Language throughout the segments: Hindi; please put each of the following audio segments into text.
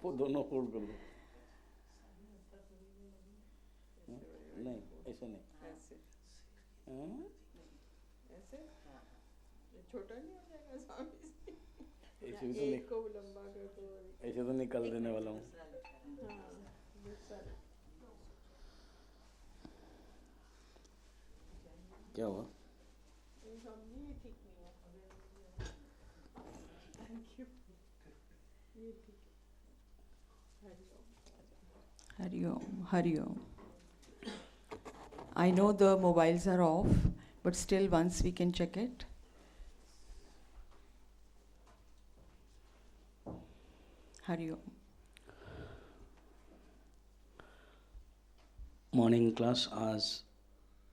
वो दोनों होल्ड कर दो। नहीं ऐसे नहीं, ऐसे हाँ? ऐसे ये छोटा नहीं हो जाएगा स्वामी जी? ऐसे भी तो एक को लंबा कर दो और ऐसे तो निकल देने वाला हूँ। हाँ दूसरा क्या हुआ? हम नहीं ठीक नहीं है। Thank you. ये ठीक है। Hariom Hariom. I know the mobiles are off, but still once we can check it. Hariom. Morning class आज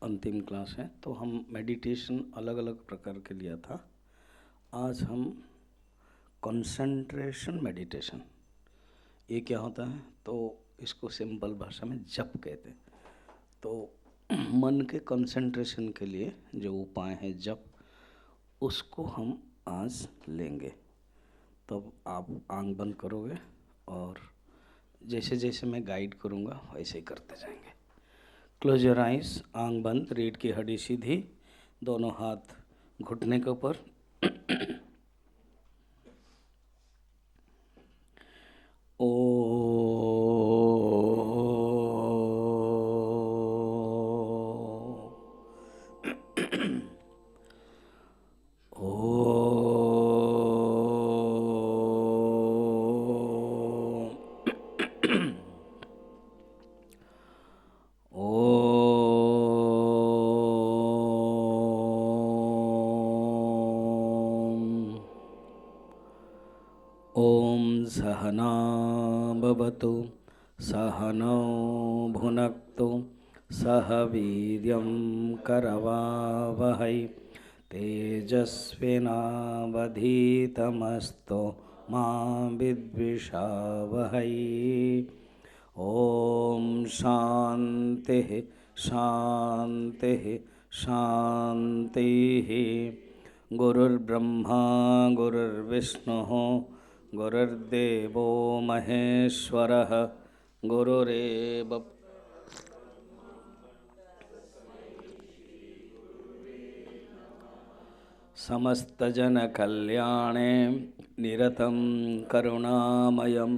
अंतिम क्लास है, तो हम मेडिटेशन अलग अलग प्रकार के लिया था। आज हम कंसंट्रेशन मेडिटेशन, ये क्या होता है, तो इसको सिंपल भाषा में जप कहते हैं। तो मन के कंसंट्रेशन के लिए जो उपाय है जप, उसको हम आज लेंगे। तब आप आंख बंद करोगे और जैसे जैसे मैं गाइड करूँगा वैसे ही करते जाएंगे। क्लोज योर आइज, आंख बंद, रीढ़ की हड्डी सीधी, दोनों हाथ घुटने के ऊपर। ओ ॐ सहना भवतु सहनौ भुनक्तु सह वीर्यं करवावहै तेजस्विनावधीतमस्तु मा विद्विषावहै। ॐ शान्तिः शान्तिः शान्तिः। गुरुर्ब्रह्मा गुरुर्विष्णुः गुरुर्देवो महेश्वरः गुरुरेव समस्तजनकल्याणे निरतं करुणामयं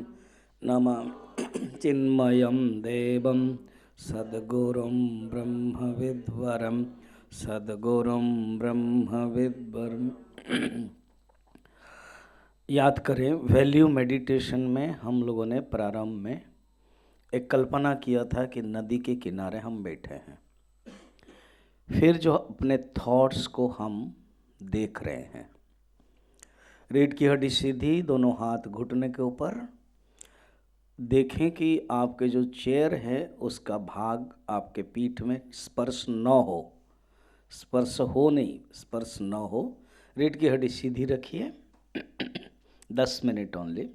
नमामि चिन्मयं देवं सद्गुरुं ब्रह्मविद्वरं सद्गुरुं ब्रह्मविद्वरं। याद करें, वैल्यू मेडिटेशन में हम लोगों ने प्रारंभ में एक कल्पना किया था कि नदी के किनारे हम बैठे हैं, फिर जो अपने थॉट्स को हम देख रहे हैं। रीढ़ की हड्डी सीधी, दोनों हाथ घुटने के ऊपर। देखें कि आपके जो चेयर है उसका भाग आपके पीठ में स्पर्श न हो, स्पर्श हो नहीं, स्पर्श न हो। रीढ़ की हड्डी सीधी रखिए। 10 मिनट ओनली।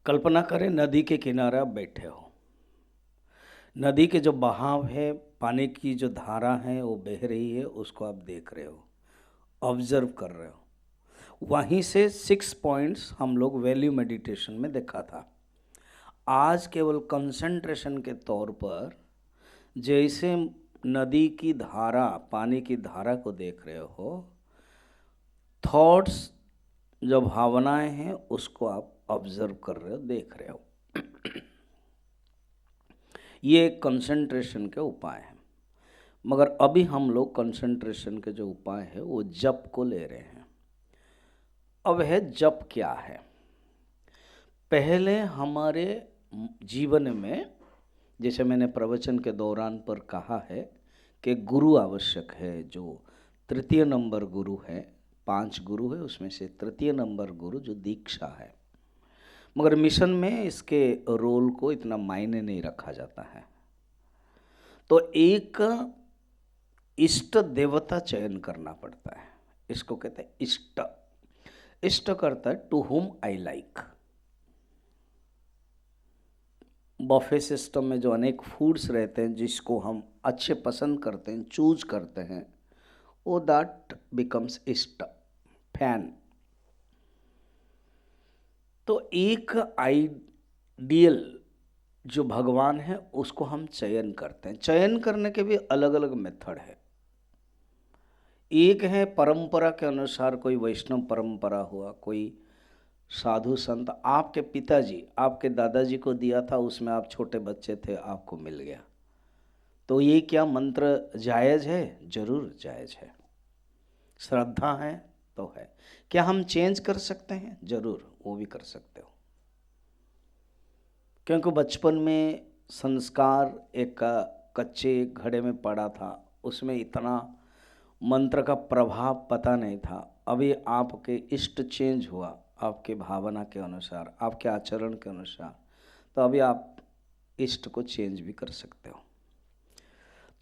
कल्पना करें नदी के किनारे आप बैठे हो, नदी के जो बहाव है, पानी की जो धारा है वो बह रही है, उसको आप देख रहे हो, ऑब्जर्व कर रहे हो। वहीं से 6 पॉइंट्स हम लोग वैल्यू मेडिटेशन में देखा था। आज केवल कंसंट्रेशन के तौर पर जैसे नदी की धारा, पानी की धारा को देख रहे हो, थॉट्स जो भावनाएं हैं उसको आप ऑब्जर्व कर रहे हो, देख रहे हो। ये कंसंट्रेशन के उपाय हैं। मगर अभी हम लोग कंसंट्रेशन के जो उपाय है वो जप को ले रहे हैं। अब है जप क्या है। पहले हमारे जीवन में, जैसे मैंने प्रवचन के दौरान पर कहा है कि गुरु आवश्यक है, जो तृतीय नंबर गुरु है। 5 गुरु है, उसमें से तृतीय नंबर गुरु जो दीक्षा है। मगर मिशन में इसके रोल को इतना मायने नहीं रखा जाता है। तो एक इष्ट देवता चयन करना पड़ता है। इसको कहते हैं इष्ट। इष्ट करता है to whom I like. Buffet system में जो अनेक फूड्स रहते हैं जिसको हम अच्छे पसंद करते हैं, चूज करते हैं, वो दैट बिकम्स इष्ट, फैन। तो एक आइडियल जो भगवान है उसको हम चयन करते हैं। चयन करने के भी अलग अलग मेथड है। एक है परंपरा के अनुसार, कोई वैष्णव परंपरा हुआ, कोई साधु संत, आपके पिताजी आपके दादाजी को दिया था, उसमें आप छोटे बच्चे थे, आपको मिल गया। तो ये क्या मंत्र जायज़ है? जरूर जायज़ है। श्रद्धा है तो है। क्या हम चेंज कर सकते हैं? जरूर, वो भी कर सकते हो। क्योंकि बचपन में संस्कार एक कच्चे घड़े में पड़ा था, उसमें इतना मंत्र का प्रभाव पता नहीं था। अभी आपके इष्ट चेंज हुआ, आपके भावना के अनुसार, आपके आचरण के अनुसार, तो अभी आप इष्ट को चेंज भी कर सकते हो।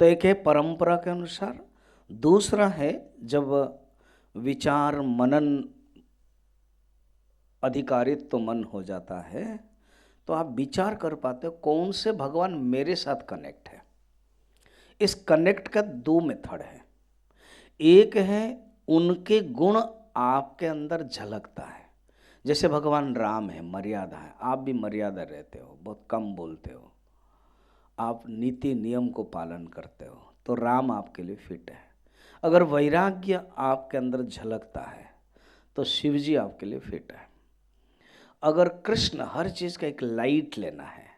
तो एक है परंपरा के अनुसार, दूसरा है जब विचार मनन अधिकारित तो मन हो जाता है, तो आप विचार कर पाते हो कौन से भगवान मेरे साथ कनेक्ट है। इस कनेक्ट का दो मेथड है। एक है उनके गुण आपके अंदर झलकता है। जैसे भगवान राम है, मर्यादा है, आप भी मर्यादा रहते हो, बहुत कम बोलते हो, आप नीति नियम को पालन करते हो, तो राम आपके लिए फिट है। अगर वैराग्य आपके अंदर झलकता है तो शिव जी आपके लिए फिट है। अगर कृष्ण, हर चीज़ का एक लाइट लेना है,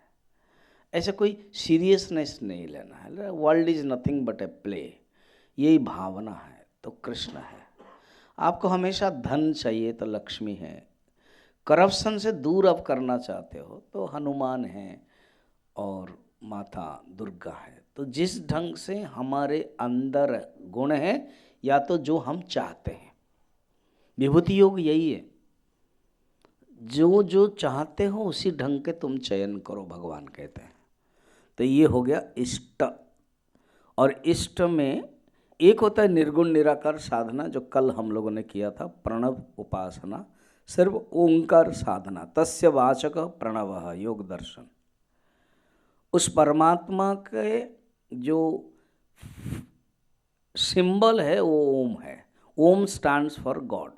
ऐसे कोई सीरियसनेस नहीं लेना है, world is nothing but a play, यही भावना है, तो कृष्ण है। आपको हमेशा धन चाहिए तो लक्ष्मी है। करप्शन से दूर अब करना चाहते हो तो हनुमान है और माता दुर्गा है। तो जिस ढंग से हमारे अंदर गुण है, या तो जो हम चाहते हैं, विभूति योग यही है, जो जो चाहते हो उसी ढंग के तुम चयन करो, भगवान कहते हैं। तो ये हो गया इष्ट। और इष्ट में एक होता है निर्गुण निराकार साधना, जो कल हम लोगों ने किया था, प्रणव उपासना, सिर्फ ओंकार साधना, तस्य वाचक प्रणव योग दर्शन। उस परमात्मा के जो सिंबल है वो ओम है। ओम स्टैंड्स फॉर गॉड,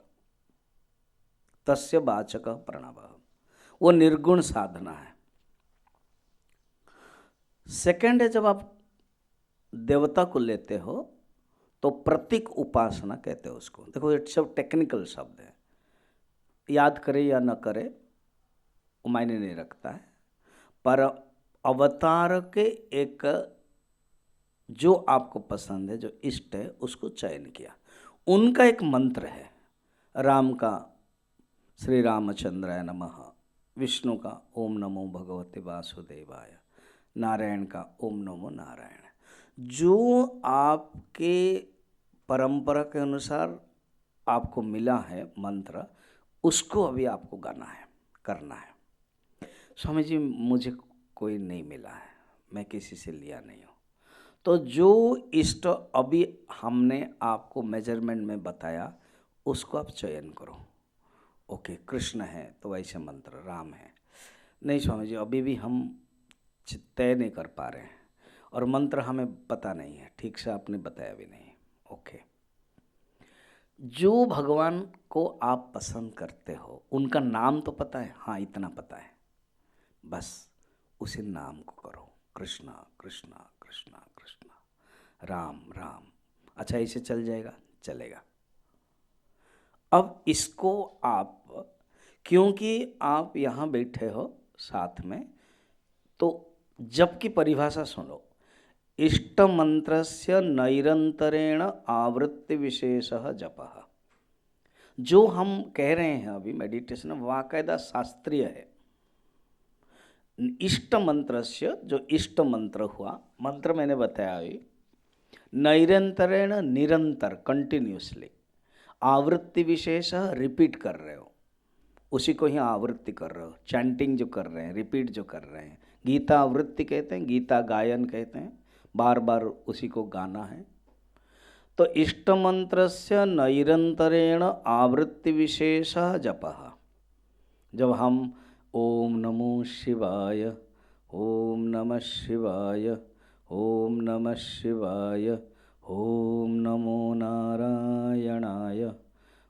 तस्य वाचक प्रणव, वो निर्गुण साधना है। सेकंड है जब आप देवता को लेते हो तो प्रतीक उपासना कहते हैं उसको। देखो ये सब टेक्निकल शब्द है, याद करे या न करे वो मायने नहीं रखता है, पर अवतार के एक जो आपको पसंद है, जो इष्ट है, उसको चयन किया। उनका एक मंत्र है, राम का श्री रामचंद्राय नमः, विष्णु का ओम नमो भगवते वासुदेवाय, नारायण का ओम नमो नारायण। जो आपके परंपरा के अनुसार आपको मिला है मंत्र, उसको अभी आपको गाना है, करना है। स्वामी जी मुझे कोई नहीं मिला है, मैं किसी से लिया नहीं हूँ। तो जो इष्ट अभी हमने आपको मेजरमेंट में बताया, उसको आप चयन करो। ओके, कृष्ण है तो वैसे मंत्र, राम है नहीं स्वामी जी अभी भी हम तय नहीं कर पा रहे हैं, और मंत्र हमें पता नहीं है, ठीक से आपने बताया भी नहीं। ओके, जो भगवान को आप पसंद करते हो उनका नाम तो पता है? हाँ, इतना पता है, बस उसी नाम को करो, कृष्णा कृष्णा कृष्णा कृष्णा, राम राम। अच्छा, इसे चल जाएगा? चलेगा। अब इसको आप, क्योंकि आप यहाँ बैठे हो साथ में, तो जप की परिभाषा सुनो। इष्ट मंत्रस्य नैरंतरेण आवृत्ति विशेषः जपः। जो हम कह रहे हैं अभी मेडिटेशन वाकायदा शास्त्रीय है। इष्ट मंत्रस्य, जो इष्ट मंत्र हुआ, मंत्र मैंने बताया अभी, नैरंतरेण निरंतर, कंटिन्यूसली, आवृत्ति विशेष रिपीट कर रहे हो, उसी को ही आवृत्ति कर रहे हो, चैंटिंग जो कर रहे हैं, रिपीट जो कर रहे हैं। गीता आवृत्ति कहते हैं, गीता गायन कहते हैं, बार बार उसी को गाना है। तो इष्ट मंत्रस्य नैरंतरेण आवृत्ति विशेष जपः। जब हम ओम नमो शिवाय, ओम नमः शिवाय, ओम नमः शिवाय, ओम नमो नारायणाय,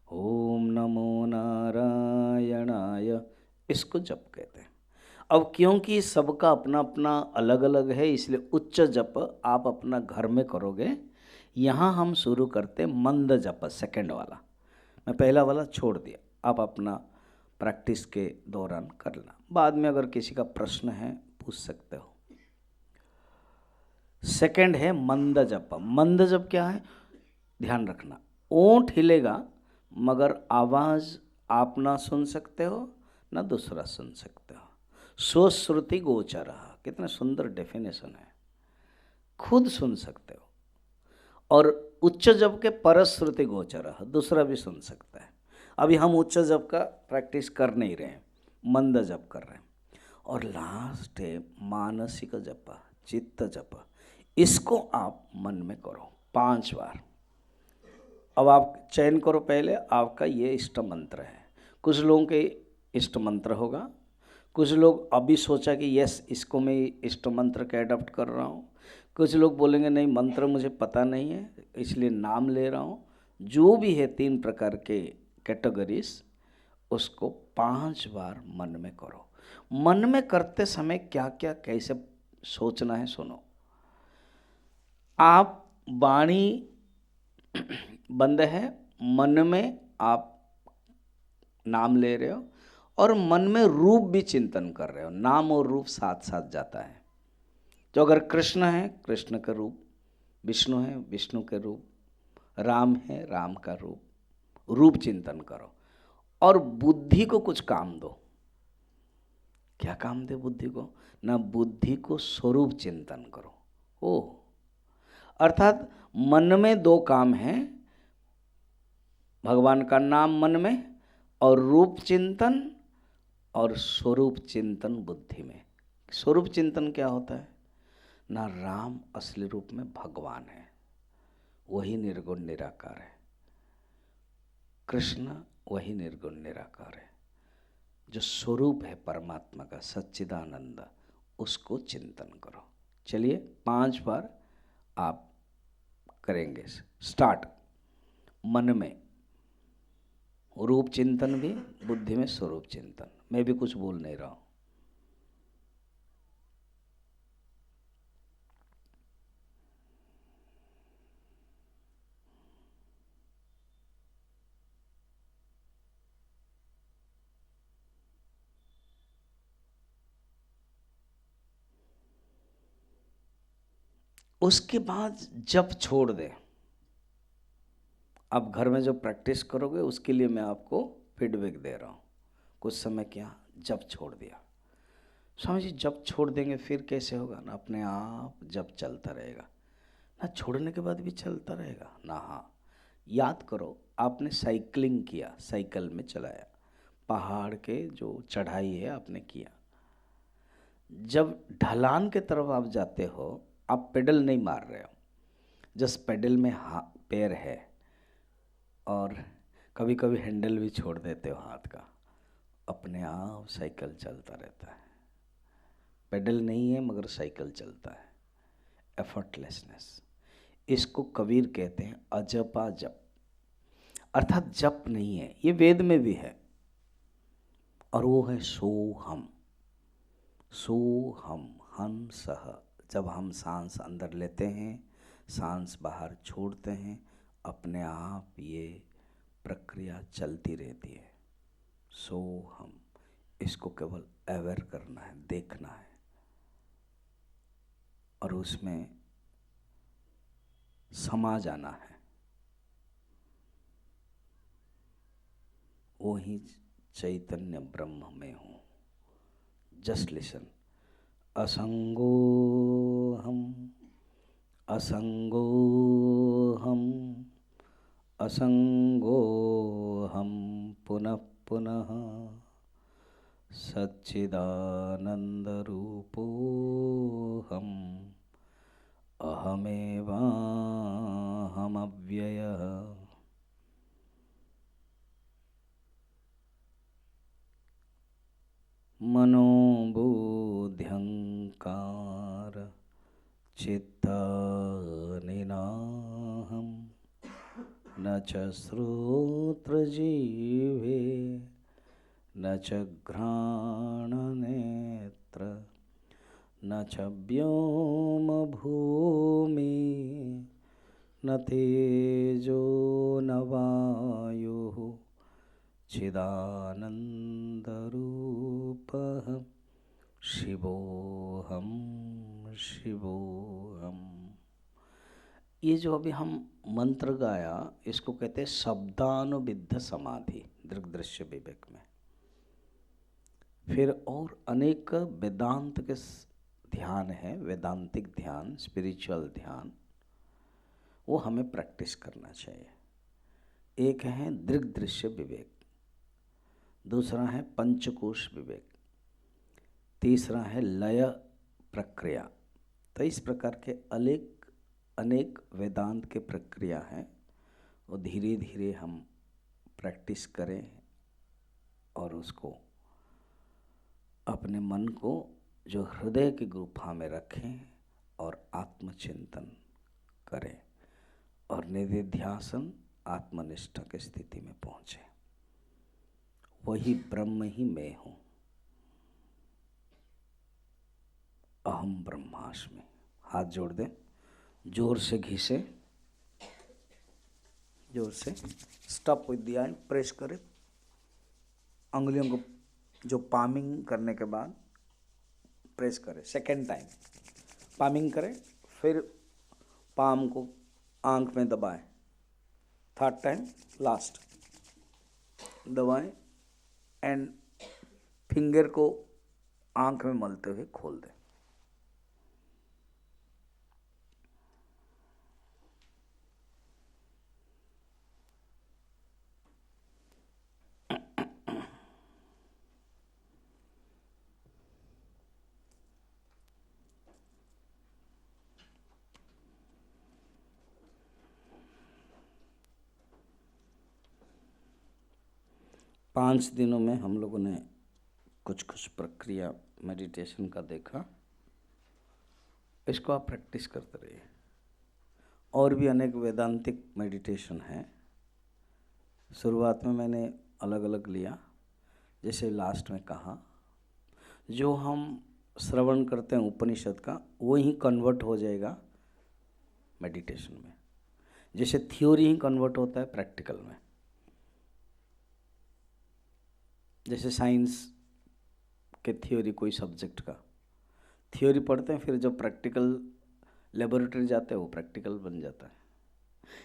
ओम नमो नारायणाय, इसको जप कहते हैं। अब क्योंकि सबका अपना अपना अलग अलग है, इसलिए उच्च जप आप अपना घर में करोगे। यहाँ हम शुरू करते मंद जप, सेकंड वाला। मैं पहला वाला छोड़ दिया, आप अपना प्रैक्टिस के दौरान कर लेना। बाद में अगर किसी का प्रश्न है पूछ सकते हो। सेकंड है मंद जप। मंद जप क्या है, ध्यान रखना, ओंठ हिलेगा मगर आवाज आप ना सुन सकते हो ना दूसरा सुन सकते हो। स्वश्रुति गोचर, कितना सुंदर डेफिनेशन है, खुद सुन सकते हो। और उच्च जप के परश्रुति गोचर, दूसरा भी सुन सकता है। अभी हम उच्च जप का प्रैक्टिस कर नहीं रहे हैं, मंद जप कर रहे हैं। और लास्ट है मानसिक जप, चित्त जप। इसको आप मन में करो 5 बार। अब आप चयन करो, पहले आपका ये इष्ट मंत्र है। कुछ लोगों के इष्ट मंत्र होगा, कुछ लोग अभी सोचा कि यस इसको मैं इष्ट मंत्र का एडॉप्ट कर रहा हूँ। कुछ लोग बोलेंगे नहीं मंत्र मुझे पता नहीं है इसलिए नाम ले रहा हूँ। जो भी है 3 प्रकार के कैटेगरीज, उसको 5 बार मन में करो। मन में करते समय क्या क्या कैसे सोचना है सुनो। आप वाणी बंद है, मन में आप नाम ले रहे हो और मन में रूप भी चिंतन कर रहे हो। नाम और रूप साथ साथ जाता है। तो अगर कृष्ण है कृष्ण का रूप, विष्णु है विष्णु के रूप, राम है राम का रूप, रूप चिंतन करो। और बुद्धि को कुछ काम दो। क्या काम दे बुद्धि को, ना बुद्धि को स्वरूप चिंतन करो। ओ अर्थात मन में 2 काम हैं, भगवान का नाम मन में और रूप चिंतन और स्वरूप चिंतन बुद्धि में। स्वरूप चिंतन क्या होता है, ना राम असली रूप में भगवान है, वही निर्गुण निराकार है। कृष्ण वही निर्गुण निराकार है। जो स्वरूप है परमात्मा का सच्चिदानंद, उसको चिंतन करो। चलिए 5 बार आप करेंगे। स्टार्ट। मन में रूप चिंतन भी, बुद्धि में स्वरूप चिंतन। मैं भी कुछ बोल नहीं रहा हूं। उसके बाद जब छोड़ दे, आप घर में जो प्रैक्टिस करोगे उसके लिए मैं आपको फीडबैक दे रहा हूँ। कुछ समय क्या जब छोड़ दिया, स्वामी जी जब छोड़ देंगे फिर कैसे होगा, ना अपने आप जब चलता रहेगा, ना छोड़ने के बाद भी चलता रहेगा ना। हाँ याद करो, आपने साइकिलिंग किया, साइकिल में चलाया, पहाड़ के जो चढ़ाई है आपने किया। जब ढलान के तरफ आप जाते हो, आप पेडल नहीं मार रहे हो, जस्ट पेडल में पैर है और कभी कभी हैंडल भी छोड़ देते हो हाथ का, अपने आप साइकिल चलता रहता है। पेडल नहीं है मगर साइकिल चलता है, एफर्टलेसनेस। इसको कबीर कहते हैं अजपा जप, अर्थात जप नहीं है, ये वेद में भी है। और वो है सोहम। सोहम हम सह, जब हम सांस अंदर लेते हैं सांस बाहर छोड़ते हैं, अपने आप ये प्रक्रिया चलती रहती है। सोहम, इसको केवल अवेयर करना है, देखना है और उसमें समा जाना है। वो ही चैतन्य ब्रह्म में हूँ। Just listen. असंगोहम असंगोहम असंगोहम पुनः पुनः सच्चिदानंदरूपोहम अहमेवाहमव्ययः। मनोबुद्ध्यंकार चित्तानिनाहं न च श्रोत्रजीवे न च घ्राणनेत्र न च व्योम भूमि न तेजो न वायुः चिदानन्दरूपः शिवोऽहं शिवोऽहम्। ये जो अभी हम मंत्र गाया इसको कहते हैं शब्दानुविद्ध समाधि दृग्दृश्य विवेक में। फिर और अनेक वेदांत के ध्यान है, वेदांतिक ध्यान, स्पिरिचुअल ध्यान, वो हमें प्रैक्टिस करना चाहिए। एक है दृग्दृश्य विवेक, दूसरा है पंचकोश विवेक, तीसरा है लय प्रक्रिया। तो इस प्रकार के अनेक वेदांत के प्रक्रिया हैं, वो धीरे धीरे हम प्रैक्टिस करें और उसको अपने मन को जो हृदय की गुफा में रखें और आत्मचिंतन करें और निधिध्यासन आत्मनिष्ठा की स्थिति में पहुँचे। वही ब्रह्म ही मैं हूँ, अहम ब्रह्मास्मि। हाथ जोड़ दें, जोर से घिसे, जोर से stop with the hand, press करें अंगुलियों को, जो पामिंग करने के बाद प्रेस करें। सेकेंड टाइम पामिंग करें, फिर पाम को आंख में दबाएं, थर्ड टाइम लास्ट दबाएं एंड फिंगर को आंख में मलते हुए खोल दें। पाँच दिनों में हम लोगों ने कुछ प्रक्रिया मेडिटेशन का देखा, इसको आप प्रैक्टिस करते रहिए। और भी अनेक वेदांतिक मेडिटेशन हैं। शुरुआत में मैंने अलग अलग लिया, जैसे लास्ट में कहा, जो हम श्रवण करते हैं उपनिषद का वो ही कन्वर्ट हो जाएगा मेडिटेशन में, जैसे थ्योरी ही कन्वर्ट होता है प्रैक्टिकल में। जैसे साइंस के थ्योरी, कोई सब्जेक्ट का थ्योरी पढ़ते हैं, फिर जब प्रैक्टिकल लेबोरेटरी जाते हैं वो प्रैक्टिकल बन जाता है।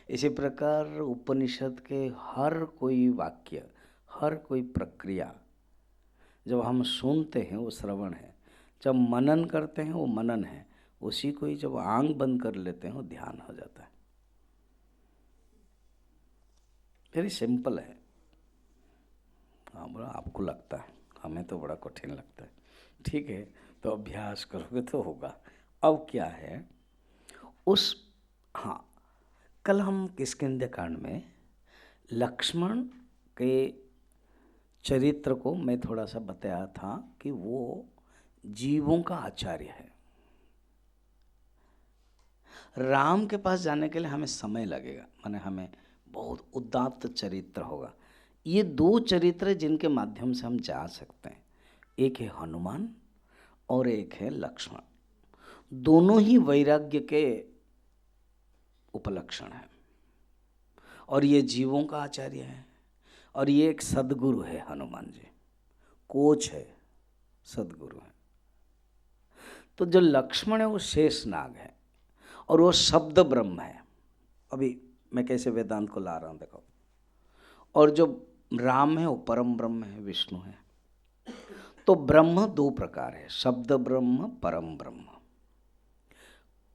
इसी प्रकार उपनिषद के हर कोई वाक्य, हर कोई प्रक्रिया जब हम सुनते हैं वो श्रवण है, जब मनन करते हैं वो मनन है, उसी को ही जब आंख बंद कर लेते हैं वो ध्यान हो जाता है। वेरी सिंपल है। हाँ, बड़ा आपको लगता है, हमें तो बड़ा कठिन लगता है। ठीक है, तो अभ्यास करोगे तो होगा। अब क्या है हाँ, कल हम किष्किंध्या कांड में लक्ष्मण के चरित्र को मैं थोड़ा सा बताया था कि वो जीवों का आचार्य है। राम के पास जाने के लिए हमें समय लगेगा, माने हमें बहुत उदात्त चरित्र होगा। ये दो चरित्र जिनके माध्यम से हम जा सकते हैं, एक है हनुमान और एक है लक्ष्मण। दोनों ही वैराग्य के उपलक्षण हैं और ये जीवों का आचार्य है और ये एक सद्गुरु है। हनुमान जी कोच है, सद्गुरु है। तो जो लक्ष्मण है वो शेषनाग है और वो शब्द ब्रह्म है। अभी मैं कैसे वेदांत को ला रहा हूँ देखो। और जो राम है वो परम ब्रह्म है, विष्णु है। तो ब्रह्म दो प्रकार है, शब्द ब्रह्म, परम ब्रह्म।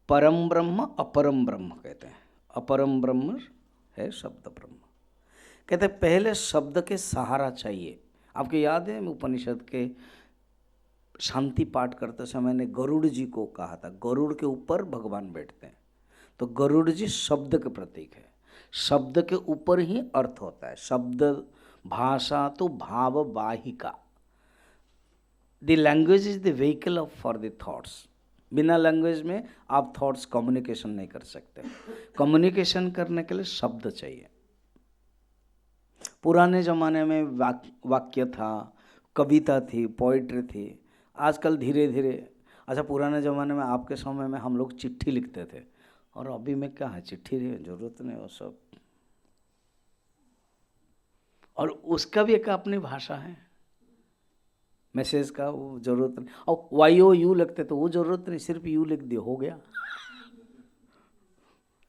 परम ब्रह्म अपरम ब्रह्म कहते हैं। अपरम ब्रह्म है शब्द ब्रह्म। कहते हैं पहले शब्द के सहारा चाहिए। आपको याद है उपनिषद के शांति पाठ करते समय मैंने गरुड़ जी को कहा था, गरुड़ के ऊपर भगवान बैठते हैं। तो गरुड़ जी शब्द के प्रतीक है। शब्द के ऊपर ही अर्थ होता है। शब्द भाषा तो भाव वाहिका। The language is the vehicle of for the thoughts. बिना लैंग्वेज में आप थॉट्स कम्युनिकेशन नहीं कर सकते। कम्युनिकेशन करने के लिए शब्द चाहिए। पुराने ज़माने में वाक्य था, कविता थी, पोइट्री थी। आजकल धीरे धीरे, अच्छा पुराने ज़माने में आपके समय में हम लोग चिट्ठी लिखते थे, और अभी में क्या है, चिट्ठी जरूरत नहीं वो सब, और उसका भी एक अपनी भाषा है, मैसेज का वो जरूरत नहीं। और YOU लिखते तो वो जरूरत नहीं, सिर्फ यू लिख दिया हो गया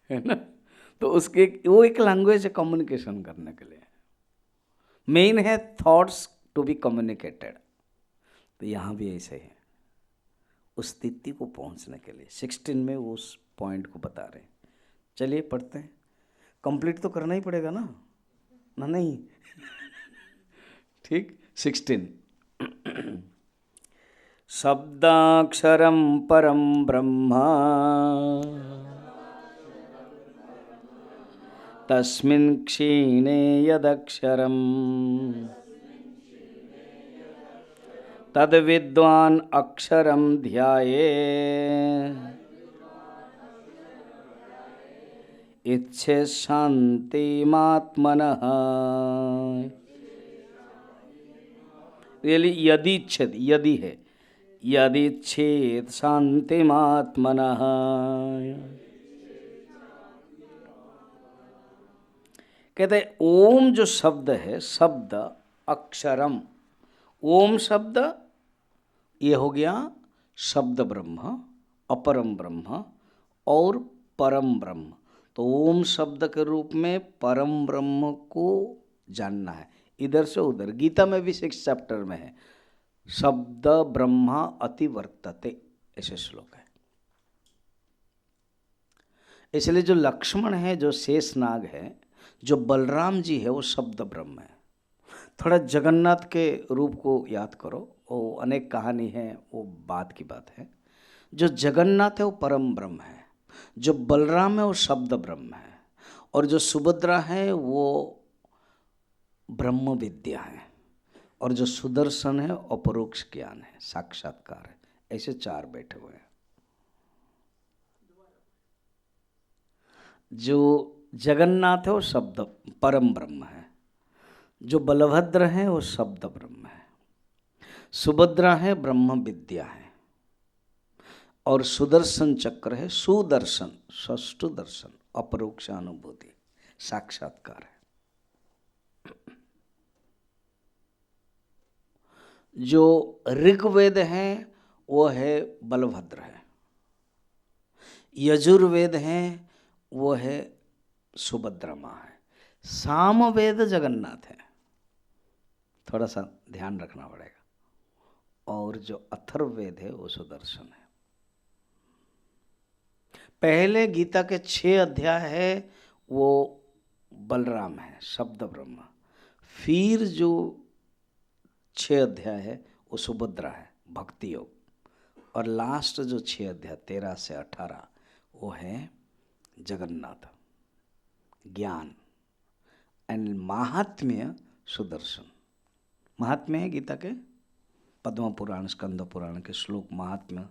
है ना। तो उसके वो एक लैंग्वेज है कम्युनिकेशन करने के लिए। मेन है थॉट्स टू बी कम्युनिकेटेड। तो यहाँ भी ऐसे है, उस स्थिति को पहुँचने के लिए 16 में वो उस पॉइंट को बता रहे हैं। चलिए पढ़ते हैं, कंप्लीट तो करना ही पड़ेगा ना, ना नहीं ठीक। 16 शब्दाक्षरं परं ब्रह्म तस्मिन् क्षीणे यदक्षरम् तद्विद्वान् अक्षरं ध्याये इच्छेत् शान्तिमात्मनः। रियली यदि यदि है, यदिच्छेत् शान्तिमात्मनः। कहते हैं ओम जो शब्द है, शब्द अक्षरम, ओम शब्द ये हो गया शब्द ब्रह्म, अपरम ब्रह्म और परम ब्रह्म। तो ओम शब्द के रूप में परम ब्रह्म को जानना है। इधर से उधर गीता में भी 6 चैप्टर में है, शब्द ब्रह्मा अतिवर्तते, ऐसे श्लोक है। इसलिए जो लक्ष्मण है, जो शेषनाग है, जो बलराम जी है, वो शब्द ब्रह्म है। थोड़ा जगन्नाथ के रूप को याद करो, वो अनेक कहानी है, वो बात की बात है। जो जगन्नाथ है वो परम ब्रह्म है, जो बलराम है वो शब्द ब्रह्म है, और जो सुभद्रा है वो ब्रह्म विद्या है, और जो सुदर्शन है अपरोक्ष ज्ञान है, साक्षात्कार है। ऐसे 4 बैठे हुए हैं। जो जगन्नाथ है वो शब्द परम ब्रह्म है, जो बलभद्र है वो शब्द ब्रह्म है, सुभद्रा है ब्रह्म विद्या है, और सुदर्शन चक्र है सुदर्शन, षष्ठ दर्शन, अपरोक्ष अनुभूति, साक्षात्कार है। जो ऋग्वेद है वो है बलभद्र है, यजुर्वेद है वो है सुभद्रा माँ है, सामवेद जगन्नाथ है, थोड़ा सा ध्यान रखना पड़ेगा, और जो अथर्ववेद है वो सुदर्शन है। पहले गीता के 6 अध्याय है वो बलराम है, शब्द ब्रह्म। फिर जो 6 अध्याय है वो सुभद्रा है, भक्ति योग, और लास्ट जो 6 अध्याय 13 से 18 वो है जगन्नाथ, ज्ञान एंड महात्म्य सुदर्शन। महात्म्य है गीता के, पद्म पुराण, स्कंद पुराण के श्लोक महात्म्य।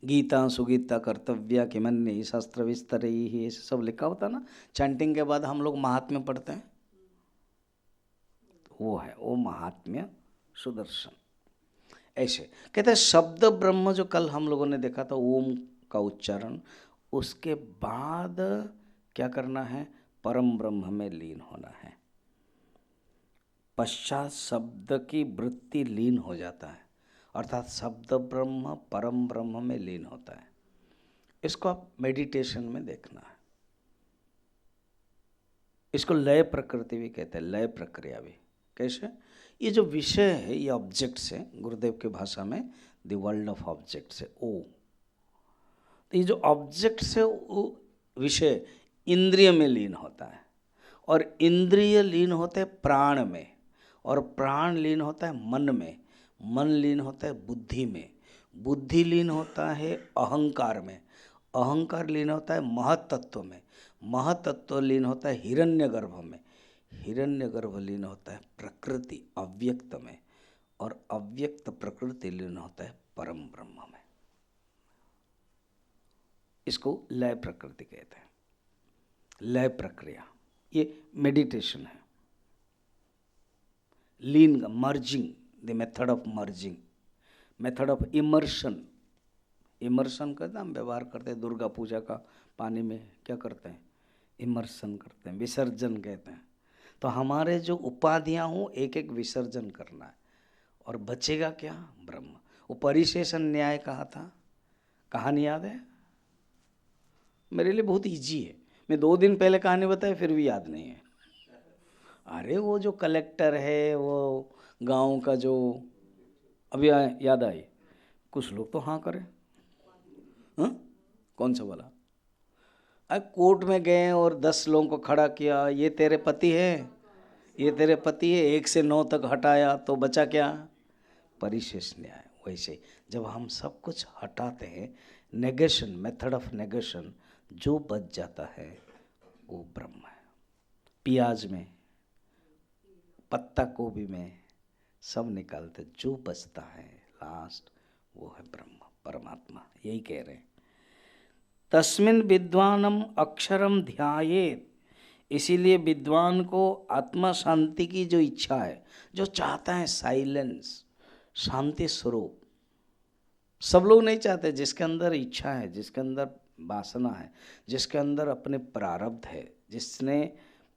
गीता सुगीता कर्तव्या किमन्य शास्त्र विस्तर ही, ऐसे सब लिखा होता ना। चैंटिंग के बाद हम लोग महात्म्य पढ़ते हैं, वो है वो महात्म्य सुदर्शन। ऐसे कहते हैं शब्द ब्रह्म, जो कल हम लोगों ने देखा था ओम का उच्चारण, उसके बाद क्या करना है, परम ब्रह्म में लीन होना है। पश्चात शब्द की वृत्ति लीन हो जाता है, अर्थात शब्द ब्रह्म परम ब्रह्म में लीन होता है। इसको आप मेडिटेशन में देखना है। इसको लय प्रकृति भी कहते हैं, लय प्रक्रिया भी। कैसे? ये जो विषय है, ये ऑब्जेक्ट्स है, गुरुदेव की भाषा में द वर्ल्ड ऑफ ऑब्जेक्ट्स है, ओ। तो ये जो ऑब्जेक्ट्स है वो विषय इंद्रिय में लीन होता है, और इंद्रिय लीन होते हैं प्राण में, और प्राण लीन होता है मन में, मन लीन होता है बुद्धि में, बुद्धि लीन होता है अहंकार में, अहंकार लीन होता है महतत्व में, महतत्व लीन होता है हिरण्यगर्भ में, हिरण्यगर्भ लीन होता है प्रकृति अव्यक्त में, और अव्यक्त प्रकृति लीन होता है परम ब्रह्म में। इसको लय प्रकृति कहते हैं, लय प्रक्रिया। ये मेडिटेशन है। लीन, merging, the method of merging, method of immersion. Immersion कहते हैं, हम व्यवहार करते हैं दुर्गा पूजा का, पानी में क्या करते हैं, इमर्शन करते हैं, विसर्जन कहते हैं। तो हमारे जो उपाधियां हों एक एक विसर्जन करना है, और बचेगा क्या, ब्रह्म। वो परिशेषण न्याय कहा था, कहानी याद है? मेरे लिए बहुत इजी है, मैं 2 दिन पहले कहानी बताई फिर भी याद नहीं है। अरे वो जो कलेक्टर है, वो गांव का जो, अभी याद आई, कुछ लोग तो हाँ करें, हाँ कौन सा वाला, अरे कोर्ट में गए और 10 लोगों को खड़ा किया, ये तेरे पति है, ये तेरे पति है, 1 से 9 तक हटाया तो बचा क्या, परिशेष न्याय। वैसे जब हम सब कुछ हटाते हैं, नेगेशन, मेथड ऑफ नेगेशन, जो बच जाता है वो ब्रह्म है। प्याज में, पत्ता गोभी में सब निकालते, जो बचता है लास्ट वो है ब्रह्म, परमात्मा। यही कह रहे हैं, तस्मिन् विद्वानम अक्षरम ध्यायेत। इसीलिए विद्वान को आत्मा शांति की जो इच्छा है, जो चाहता है साइलेंस, शांति स्वरूप, सब लोग नहीं चाहते। जिसके अंदर इच्छा है, जिसके अंदर वासना है, जिसके अंदर अपने प्रारब्ध है, जिसने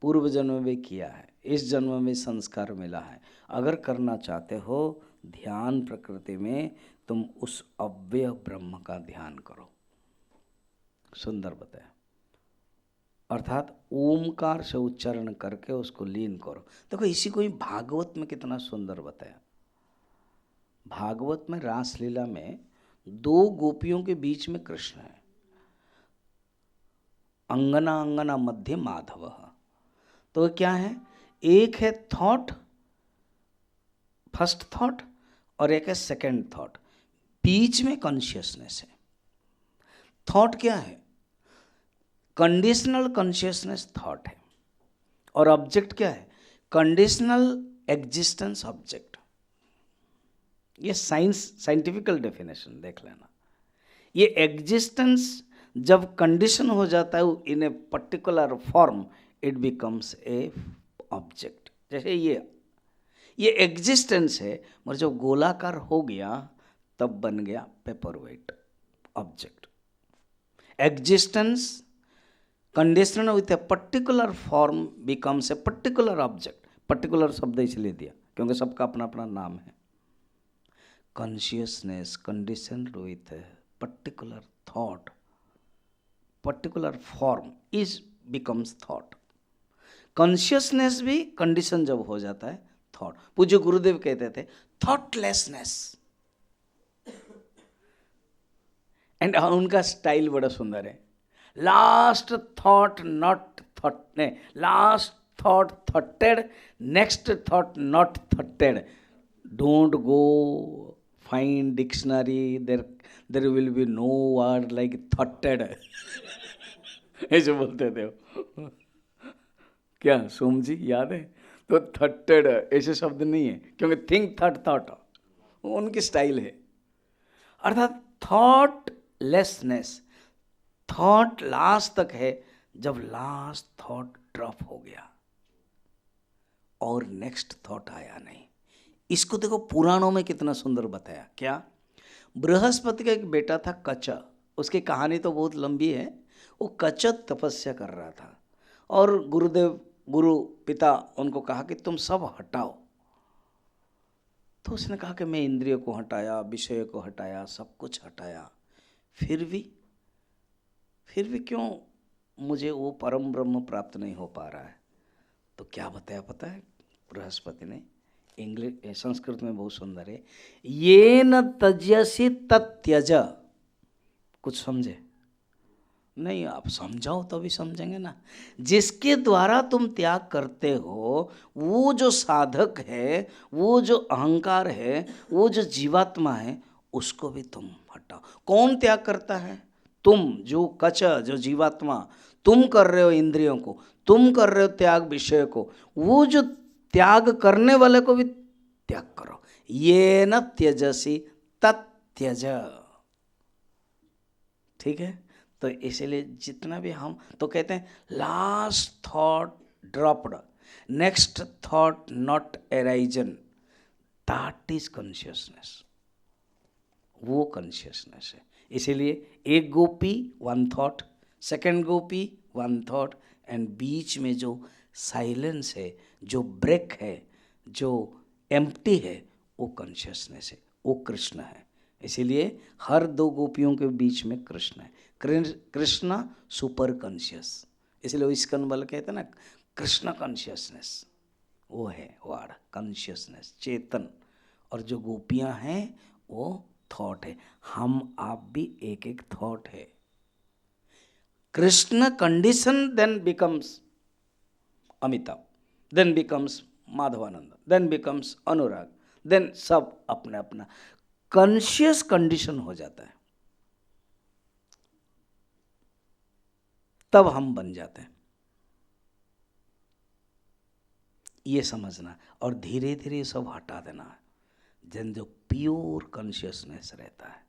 पूर्व जन्म में किया है, इस जन्म में संस्कार मिला है, अगर करना चाहते हो ध्यान प्रकृति में, तुम उस अव्यय ब्रह्म का ध्यान करो। सुंदर बताया, अर्थात ओमकार से उच्चारण करके उसको लीन करो। देखो इसी को ही भागवत में कितना सुंदर बताया। भागवत में रासलीला में 2 गोपियों के बीच में कृष्ण है, अंगना अंगना मध्य माधव। तो क्या है, एक है थॉट, फर्स्ट थॉट, और एक है सेकंड थॉट, बीच में कॉन्शियसनेस है। थॉट क्या है, कंडीशनल कॉन्शियसनेस थॉट है, और ऑब्जेक्ट क्या है, कंडीशनल एग्जिस्टेंस ऑब्जेक्ट। ये साइंटिफिकल डेफिनेशन देख लेना। ये एग्जिस्टेंस जब कंडीशन हो जाता है in a particular form, it becomes a object. जैसे ये एग्जिस्टेंस है, मगर जब गोलाकार हो गया तब बन गया paper weight, object. Existence conditional with a particular form becomes a particular object. Particular शब्द इसलिए दिया क्योंकि सबका अपना अपना नाम है। Consciousness conditioned with a particular thought, particular form is becomes thought. Consciousness भी कंडीशन जब हो जाता है थॉट। पूज्य गुरुदेव कहते थे थॉटलेसनेस, एंड उनका स्टाइल बड़ा सुंदर है। Last thought not thought, last thought thoughted, next thought not thoughted. Don't go find dictionary, there will be no word like thoughted. ऐसे बोलते थे वो। क्या सोम जी याद है? तो थॉटेड ऐसे शब्द नहीं है, क्योंकि थिंक थॉट उनकी स्टाइल है। अर्थात थॉटलेसनेस, थॉट लास्ट तक है, जब लास्ट थॉट ड्रॉप हो गया और नेक्स्ट थॉट आया नहीं। इसको देखो पुराणों में कितना सुंदर बताया। क्या, बृहस्पति का एक बेटा था कच, उसकी कहानी तो बहुत लंबी है। वो कच तपस्या कर रहा था और गुरु पिता उनको कहा कि तुम सब हटाओ। तो उसने कहा कि मैं इंद्रियों को हटाया, विषय को हटाया, सब कुछ हटाया, फिर भी क्यों मुझे वो परम ब्रह्म प्राप्त नहीं हो पा रहा है। तो क्या बताया पता है बृहस्पति ने? इंग्लिश संस्कृत में बहुत सुंदर है, ये न तज्यसि तत्यज। कुछ समझे नहीं? आप समझाओ तभी समझेंगे ना। जिसके द्वारा तुम त्याग करते हो, वो जो साधक है, वो जो अहंकार है, वो जो जीवात्मा है, उसको भी तुम हटाओ। कौन त्याग करता है? तुम, जो कच, जो जीवात्मा, तुम कर रहे हो इंद्रियों को, तुम कर रहे हो त्याग विषय को। वो जो त्याग करने वाले को भी त्याग करो। ये न त्यजसी तत्यज। ठीक है? तो इसीलिए जितना भी हम तो कहते हैं last thought dropped, next thought not arisen, that is consciousness, वो कॉन्शियसनेस है। इसीलिए एक Gopi one thought, second Gopi one thought, and बीच में जो साइलेंस है, जो ब्रेक है, जो एम्प्टी है, वो कॉन्शियसनेस है, वो कृष्ण है। इसीलिए हर दो गोपियों के बीच में कृष्ण है। कृष्णा सुपर कॉन्शियस, इसलिए वो इसकन बल कहते हैं ना, कृष्ण कॉन्शियसनेस, वो है वर्ड कॉन्शियसनेस, चेतन। और जो गोपियां हैं वो थॉट है। हम आप भी एक एक थॉट है। Krishna condition then becomes Amitabh, then becomes Madhavanand, then becomes Anurag, then सब अपने अपना कॉन्शियस कंडीशन हो जाता है, तब हम बन जाते हैं। ये समझना और धीरे धीरे सब हटा देना है, जन जो प्योर कॉन्शियसनेस रहता है।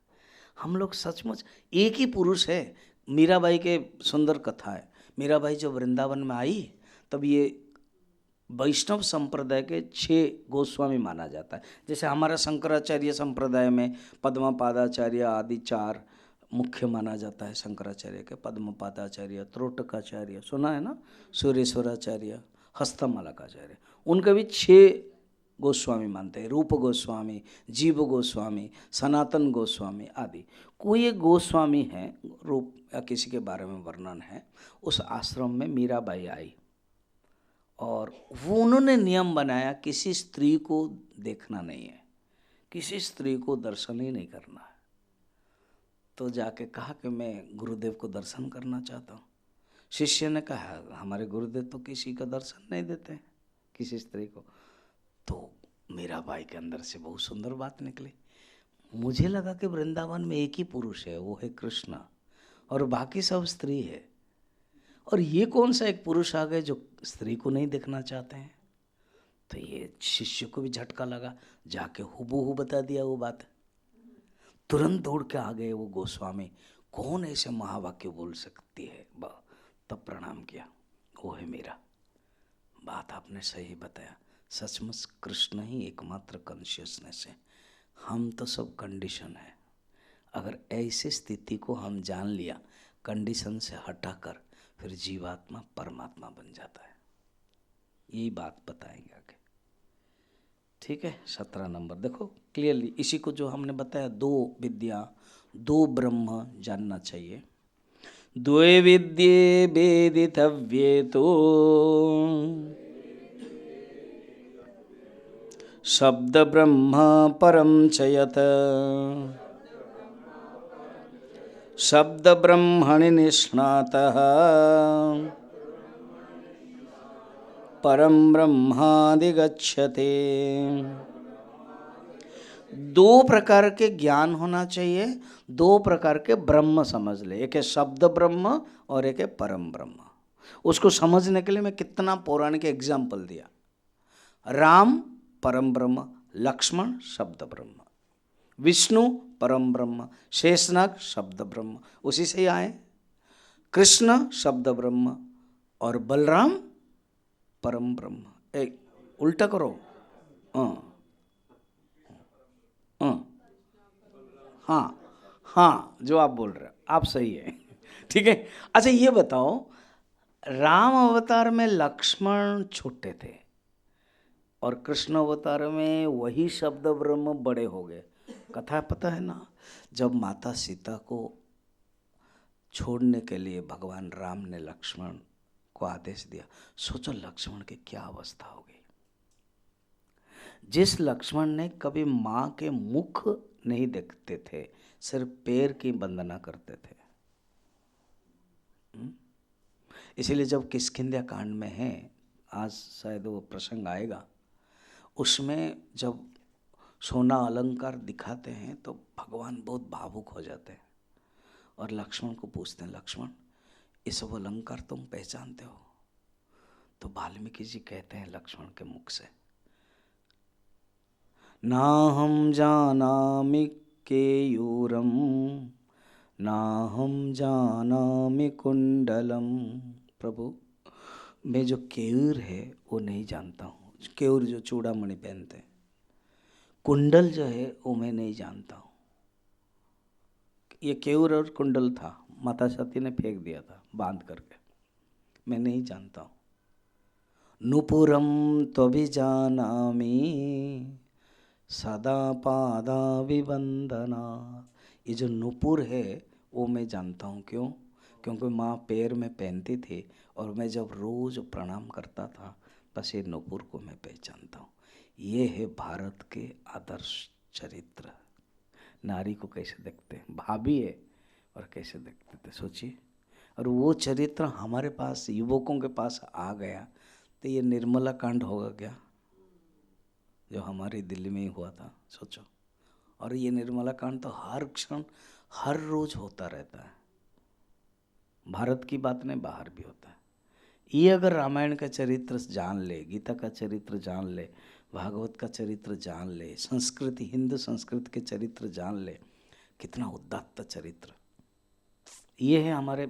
हम लोग सचमुच एक ही पुरुष है। मीराबाई के सुंदर कथा है। मीराबाई जब वृंदावन में आई तब ये वैष्णव संप्रदाय के 6 गोस्वामी माना जाता है। जैसे हमारा शंकराचार्य संप्रदाय में पद्मपादाचार्य आदि 4 मुख्य माना जाता है शंकराचार्य के। पद्मपादाचार्य, त्रोटकाचार्य सुना है ना, सूर्येश्वराचार्य, हस्तमालकाचार्य, उनके भी 6 गोस्वामी मानते हैं। रूप गोस्वामी, जीव गोस्वामी, सनातन गोस्वामी आदि। कोई एक गोस्वामी है, रूप या किसी के बारे में वर्णन है, उस आश्रम में मीराबाई आई और वो उन्होंने नियम बनाया किसी स्त्री को देखना नहीं है, किसी स्त्री को दर्शन ही नहीं करना है। तो जाके कहा कि मैं गुरुदेव को दर्शन करना चाहता हूँ। शिष्य ने कहा हमारे गुरुदेव तो किसी का दर्शन नहीं देते किसी स्त्री को। तो मीराबाई के अंदर से बहुत सुंदर बात निकली। मुझे लगा कि वृंदावन में एक ही पुरुष है, वो है कृष्ण, और बाकी सब स्त्री है। और ये कौन सा एक पुरुष आ गए जो स्त्री को नहीं देखना चाहते हैं। तो ये शिष्य को भी झटका लगा, जाके हुबहू बता दिया वो बात। तुरंत दौड़ के आ गए वो गोस्वामी, कौन ऐसे महावाक्य बोल सकती है। तब प्रणाम किया, वो है मेरा। बात आपने सही बताया, सचमुच कृष्ण ही एकमात्र कॉन्शियसनेस है। हम तो सब कंडीशन है। अगर ऐसी स्थिति को हम जान लिया, कंडीशन से हटाकर, फिर जीवात्मा परमात्मा बन जाता है। यही बात बताएंगे आगे, ठीक है। 17 नंबर देखो क्लियरली, इसी को जो हमने बताया, 2 विद्या 2 ब्रह्म जानना चाहिए। द्वे विद्ये वेदितव्ये तो शब्द ब्रह्म परम च यत् शब्द ब्रह्मणि निष्णातः परम ब्रह्मादिगच्छते। 2 प्रकार के ज्ञान होना चाहिए, 2 प्रकार के ब्रह्म समझ ले। एक है शब्द ब्रह्म और एक है परम ब्रह्म। उसको समझने के लिए मैं कितना पौराणिक एग्जाम्पल दिया। राम परम ब्रह्म, लक्ष्मण शब्द ब्रह्म, विष्णु परम ब्रह्म, शेषनाग शब्द ब्रह्म, उसी से ही आए। कृष्ण शब्द ब्रह्म और बलराम परम ब्रह्म। एक उल्टा करो, हाँ हाँ, जो आप बोल रहे हो आप सही है, ठीक है। अच्छा ये बताओ, राम अवतार में लक्ष्मण छोटे थे और कृष्ण अवतार में वही शब्द ब्रह्म बड़े हो गए। कथा पता है ना, जब माता सीता को छोड़ने के लिए भगवान राम ने लक्ष्मण को आदेश दिया, सोचो लक्ष्मण की क्या अवस्था होगी। जिस लक्ष्मण ने कभी माँ के मुख नहीं देखते थे, सिर्फ पैर की वंदना करते थे। इसीलिए जब किष्किंध्या कांड में है, आज शायद वो प्रसंग आएगा, उसमें जब सोना अलंकार दिखाते हैं तो भगवान बहुत भावुक हो जाते हैं और लक्ष्मण को पूछते हैं, लक्ष्मण ये सब अलंकार तुम पहचानते हो? तो वाल्मीकि जी कहते हैं लक्ष्मण के मुख से, नाहं जानामि केयूरं नाहं जानामि कुंडलम। प्रभु मैं जो केयूर है वो नहीं जानता हूँ। केयूर जो चूड़ामणि पहनते हैं, कुंडल जो है वो मैं नहीं जानता हूँ। ये केयूर और कुंडल था, माता सती ने फेंक दिया था बांध करके, मैं नहीं जानता हूँ। नुपुरम त्वभिजानामि सदा पादा विवंदना। ये जो नुपुर है वो मैं जानता हूँ। क्यों? क्योंकि माँ पैर में पहनती थी और मैं जब रोज प्रणाम करता था, बस ये नुपुर को मैं पहचानता हूँ। ये है भारत के आदर्श चरित्र। नारी को कैसे देखते हैं, भाभी है और कैसे देखते थे, सोचिए। और वो चरित्र हमारे पास युवकों के पास आ गया तो ये निर्मला कांड होगा क्या, जो हमारी दिल्ली में ही हुआ था, सोचो। और ये निर्मला कांड तो हर क्षण हर रोज होता रहता है। भारत की बात नहीं, बाहर भी होता है। ये अगर रामायण का चरित्र जान ले, गीता का चरित्र जान ले, भागवत का चरित्र जान ले, संस्कृति हिंदू संस्कृति के चरित्र जान ले, कितना उदात्त चरित्र। ये है हमारे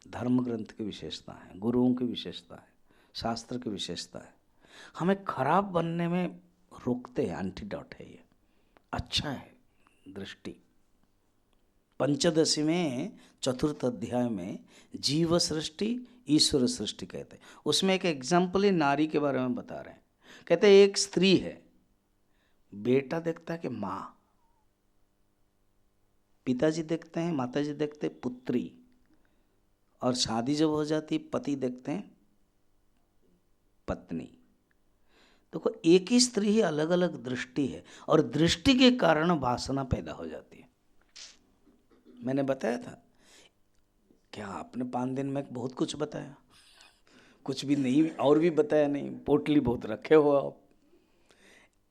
धर्म ग्रंथ की विशेषता है, गुरुओं की विशेषता है, शास्त्र की विशेषता है। हमें खराब बनने में रोकते हैं, एंटीडोट है ये, अच्छा है दृष्टि। पंचदशी में चतुर्थ अध्याय में जीव सृष्टि ईश्वर सृष्टि कहते हैं। उसमें एक एग्जाम्पल ही नारी के बारे में बता रहे हैं। कहते हैं एक स्त्री है, बेटा देखता है कि माँ, पिताजी देखते हैं, माताजी देखते हैं पुत्री, और शादी जब हो जाती पति देखते हैं पत्नी। देखो एक ही स्त्री ही अलग अलग दृष्टि है, और दृष्टि के कारण वासना पैदा हो जाती है। मैंने बताया था क्या? आपने 5 दिन में बहुत कुछ बताया, कुछ भी नहीं और भी बताया नहीं, पोटली बहुत रखे हो आप।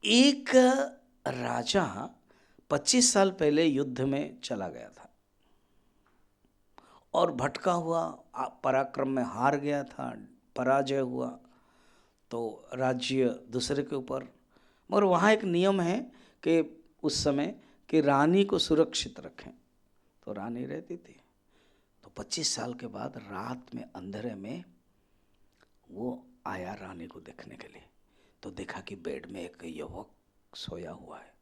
एक राजा 25 साल पहले युद्ध में चला गया था और भटका हुआ, पराक्रम में हार गया था, पराजय हुआ तो राज्य दूसरे के ऊपर। मगर वहाँ एक नियम है कि उस समय कि रानी को सुरक्षित रखें, तो रानी रहती थी। तो 25 साल के बाद रात में अंधेरे में वो आया रानी को देखने के लिए, तो देखा कि बेड में एक युवक सोया हुआ है।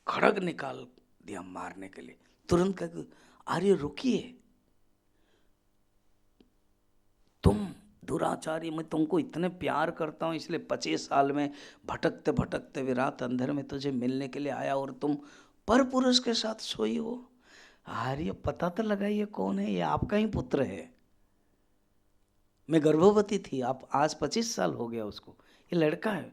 खड़ग निकाल दिया मारने के लिए, तुरंत कहा, आर्य रुकिए, तुम दुराचारी, मैं तुमको इतने प्यार करता हूँ इसलिए 25 साल में भटकते भटकते विराट अंधेर में तुझे मिलने के लिए आया और तुम पर पुरुष के साथ सोई हो। आर्य पता तो लगाइए कौन है, ये आपका ही पुत्र है। मैं गर्भवती थी, आप आज 25 साल हो गया उसको, ये लड़का है।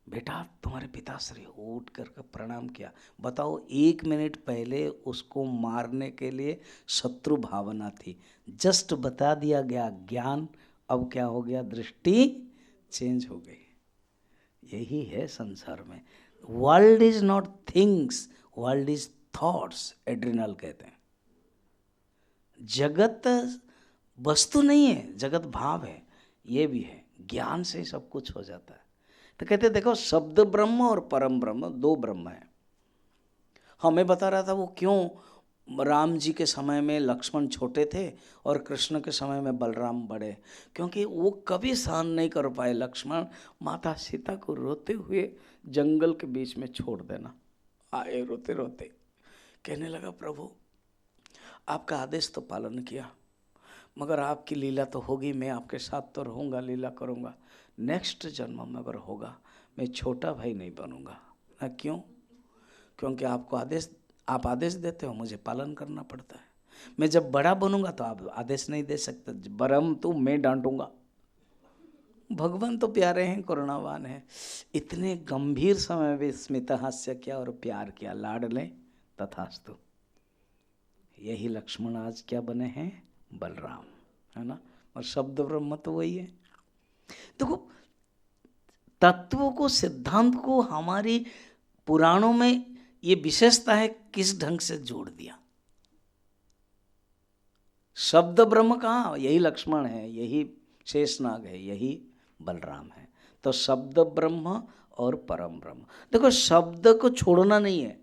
बेटा तुम्हारे पिताश्री, उठ करके प्रणाम किया। बताओ 1 मिनट पहले उसको मारने के लिए शत्रु भावना थी, जस्ट बता दिया गया ज्ञान, अब क्या हो गया, दृष्टि चेंज हो गई। यही है संसार में। World is not things, world is thoughts, adrenal कहते हैं। जगत वस्तु नहीं है, जगत भाव है, ये भी है। ज्ञान से सब कुछ हो जाता है। तो कहते देखो शब्द ब्रह्म और परम ब्रह्म, 2 ब्रह्म है। हमें बता रहा था वो क्यों राम जी के समय में लक्ष्मण छोटे थे और कृष्ण के समय में बलराम बड़े, क्योंकि वो कभी सहन नहीं कर पाए लक्ष्मण माता सीता को रोते हुए जंगल के बीच में छोड़ देना। आए रोते रोते, कहने लगा प्रभु आपका आदेश तो पालन किया, मगर आपकी लीला तो होगी, मैं आपके साथ तो रहूँगा, लीला करूँगा, नेक्स्ट जन्म में अगर होगा मैं छोटा भाई नहीं बनूँगा ना। क्यों? क्योंकि आप आदेश देते हो, मुझे पालन करना पड़ता है। मैं जब बड़ा बनूंगा तो आप आदेश नहीं दे सकते, बरम तो मैं डांटूंगा। भगवान तो प्यारे हैं, करुणावान है। इतने गंभीर समय में स्मित हास्य किया और प्यार किया, लाड लें तथास्तु। यही लक्ष्मण आज क्या बने हैं, बलराम, है ना। और शब्द ब्रह्म तो वही है। देखो तत्वों को, सिद्धांत को हमारी पुराणों में ये विशेषता है किस ढंग से जोड़ दिया। शब्द ब्रह्म कहाँ, यही लक्ष्मण है, यही शेषनाग है, यही बलराम है। तो शब्द ब्रह्म और परम ब्रह्म। देखो शब्द को छोड़ना नहीं है,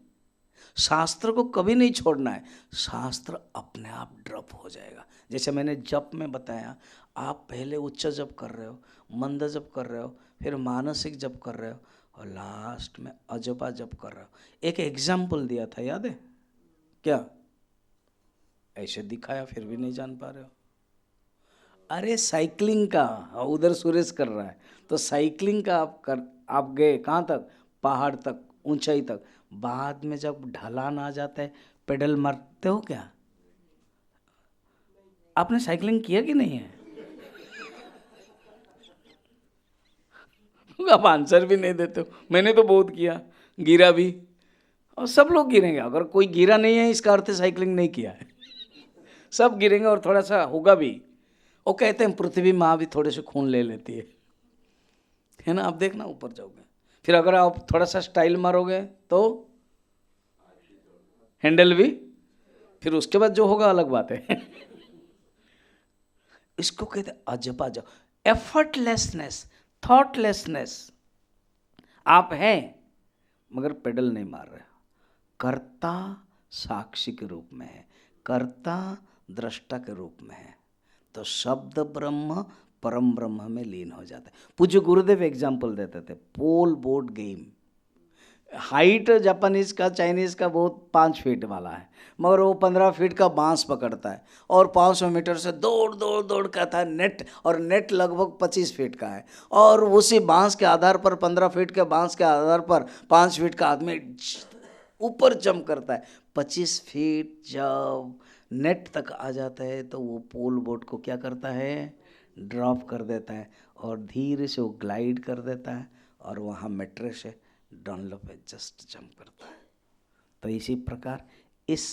शास्त्र को कभी नहीं छोड़ना है, शास्त्र अपने आप ड्रॉप हो जाएगा। जैसे मैंने जप में बताया, आप पहले उच्च जप कर रहे हो, मंद जप कर रहे हो, फिर मानसिक जप कर रहे हो, और लास्ट में अजपा जप कर रहे हो। एक एग्जाम्पल दिया था, याद है क्या? ऐसे दिखाया फिर भी नहीं जान पा रहे हो। अरे साइकिलिंग का, उधर सुरेश कर रहा है, तो साइकिलिंग का आप गए कहाँ तक? पहाड़ तक, ऊंचाई तक। बाद में जब ढलान आ जाता है, पेडल मारते हो क्या? आपने साइकिलिंग किया कि नहीं है? आप आंसर भी नहीं देते हो। मैंने तो बहुत किया, गिरा भी, और सब लोग गिरेंगे। अगर कोई गिरा नहीं है इसका अर्थ साइकिलिंग नहीं किया है। सब गिरेंगे और थोड़ा सा होगा भी। वो कहते हैं पृथ्वी माँ भी थोड़े से खून ले लेती है ना? आप देखना ऊपर जाओगे, फिर अगर आप थोड़ा सा स्टाइल मारोगे तो हैंडल भी, फिर उसके बाद जो होगा अलग बात है। इसको कहते हैं अजपा जप, एफर्टलेसनेस, थॉटलेसनेस। आप हैं मगर पेडल नहीं मार रहे, कर्ता साक्षी के रूप में है, कर्ता दृष्टा के रूप में है, तो शब्द ब्रह्म परम ब्रह्म में लीन हो जाता है। पूज्य गुरुदेव एग्जाम्पल देते थे, पोल बोट गेम। हाइट जापानीज का, चाइनीज का बहुत 5 फीट वाला है, मगर वो 15 फीट का बांस पकड़ता है और 500 मीटर से दौड़ दौड़ दौड़ करता है नेट, और नेट लगभग 25 फीट का है, और उसी बांस के आधार पर 15 फीट के बांस के आधार पर 5 फीट का आदमी ऊपर जंप करता है। 25 फीट जब नेट तक आ जाता है तो वो पोल बोट को क्या करता है? ड्रॉप कर देता है, और धीरे से वो ग्लाइड कर देता है, और वहाँ मेट्रे से डॉनलो पे जस्ट जंप करता है। तो इसी प्रकार इस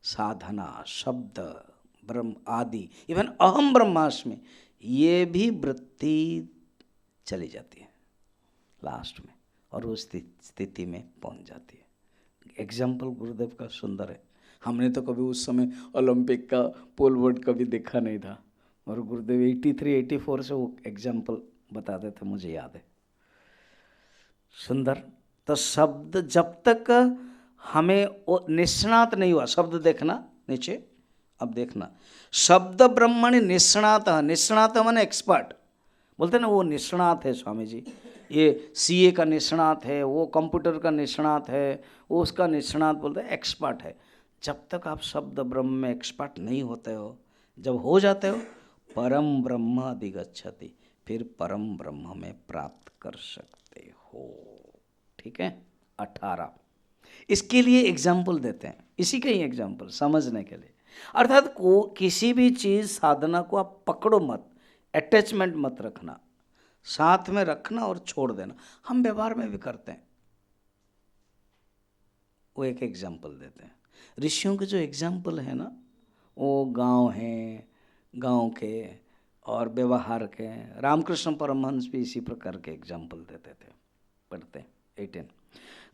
साधना, शब्द ब्रह्म आदि, इवन अहम ब्रह्मास्मि, ये भी वृत्ति चली जाती है लास्ट में, और उस स्थिति में पहुंच जाती है। एग्जाम्पल गुरुदेव का सुंदर है। हमने तो कभी उस समय ओलंपिक का पोल वोल्ट कभी देखा नहीं था, और गुरुदेव 83-84 से वो एग्जाम्पल बताते थे, मुझे याद है। सुंदर। तो शब्द जब तक हमें वो निष्णात नहीं हुआ, शब्द देखना नीचे, अब देखना, शब्द ब्रह्मणि निष्णात, निष्णात माने एक्सपर्ट, बोलते ना वो निष्णात है स्वामी जी, ये सीए का निष्णात है, वो कंप्यूटर का निष्णात है, वो उसका निष्णात, बोलते हैं एक्सपर्ट है। जब तक आप शब्द ब्रह्म में एक्सपर्ट नहीं होते हो, जब हो जाते हो परम ब्रह्म अधिगच्छति, फिर परम ब्रह्म में प्राप्त कर सकते हो। ठीक है। 18 इसके लिए एग्जाम्पल देते हैं, इसी का ही एग्जाम्पल समझने के लिए। अर्थात को किसी भी चीज़ साधना को आप पकड़ो मत, अटैचमेंट मत रखना, साथ में रखना और छोड़ देना। हम व्यवहार में भी करते हैं। वो एक एग्जाम्पल देते हैं। ऋषियों के जो एग्जाम्पल है ना, वो गांव हैं, गांव के और व्यवहार के। रामकृष्ण परमहंस भी इसी प्रकार के एग्जाम्पल देते थे। पढ़ते 18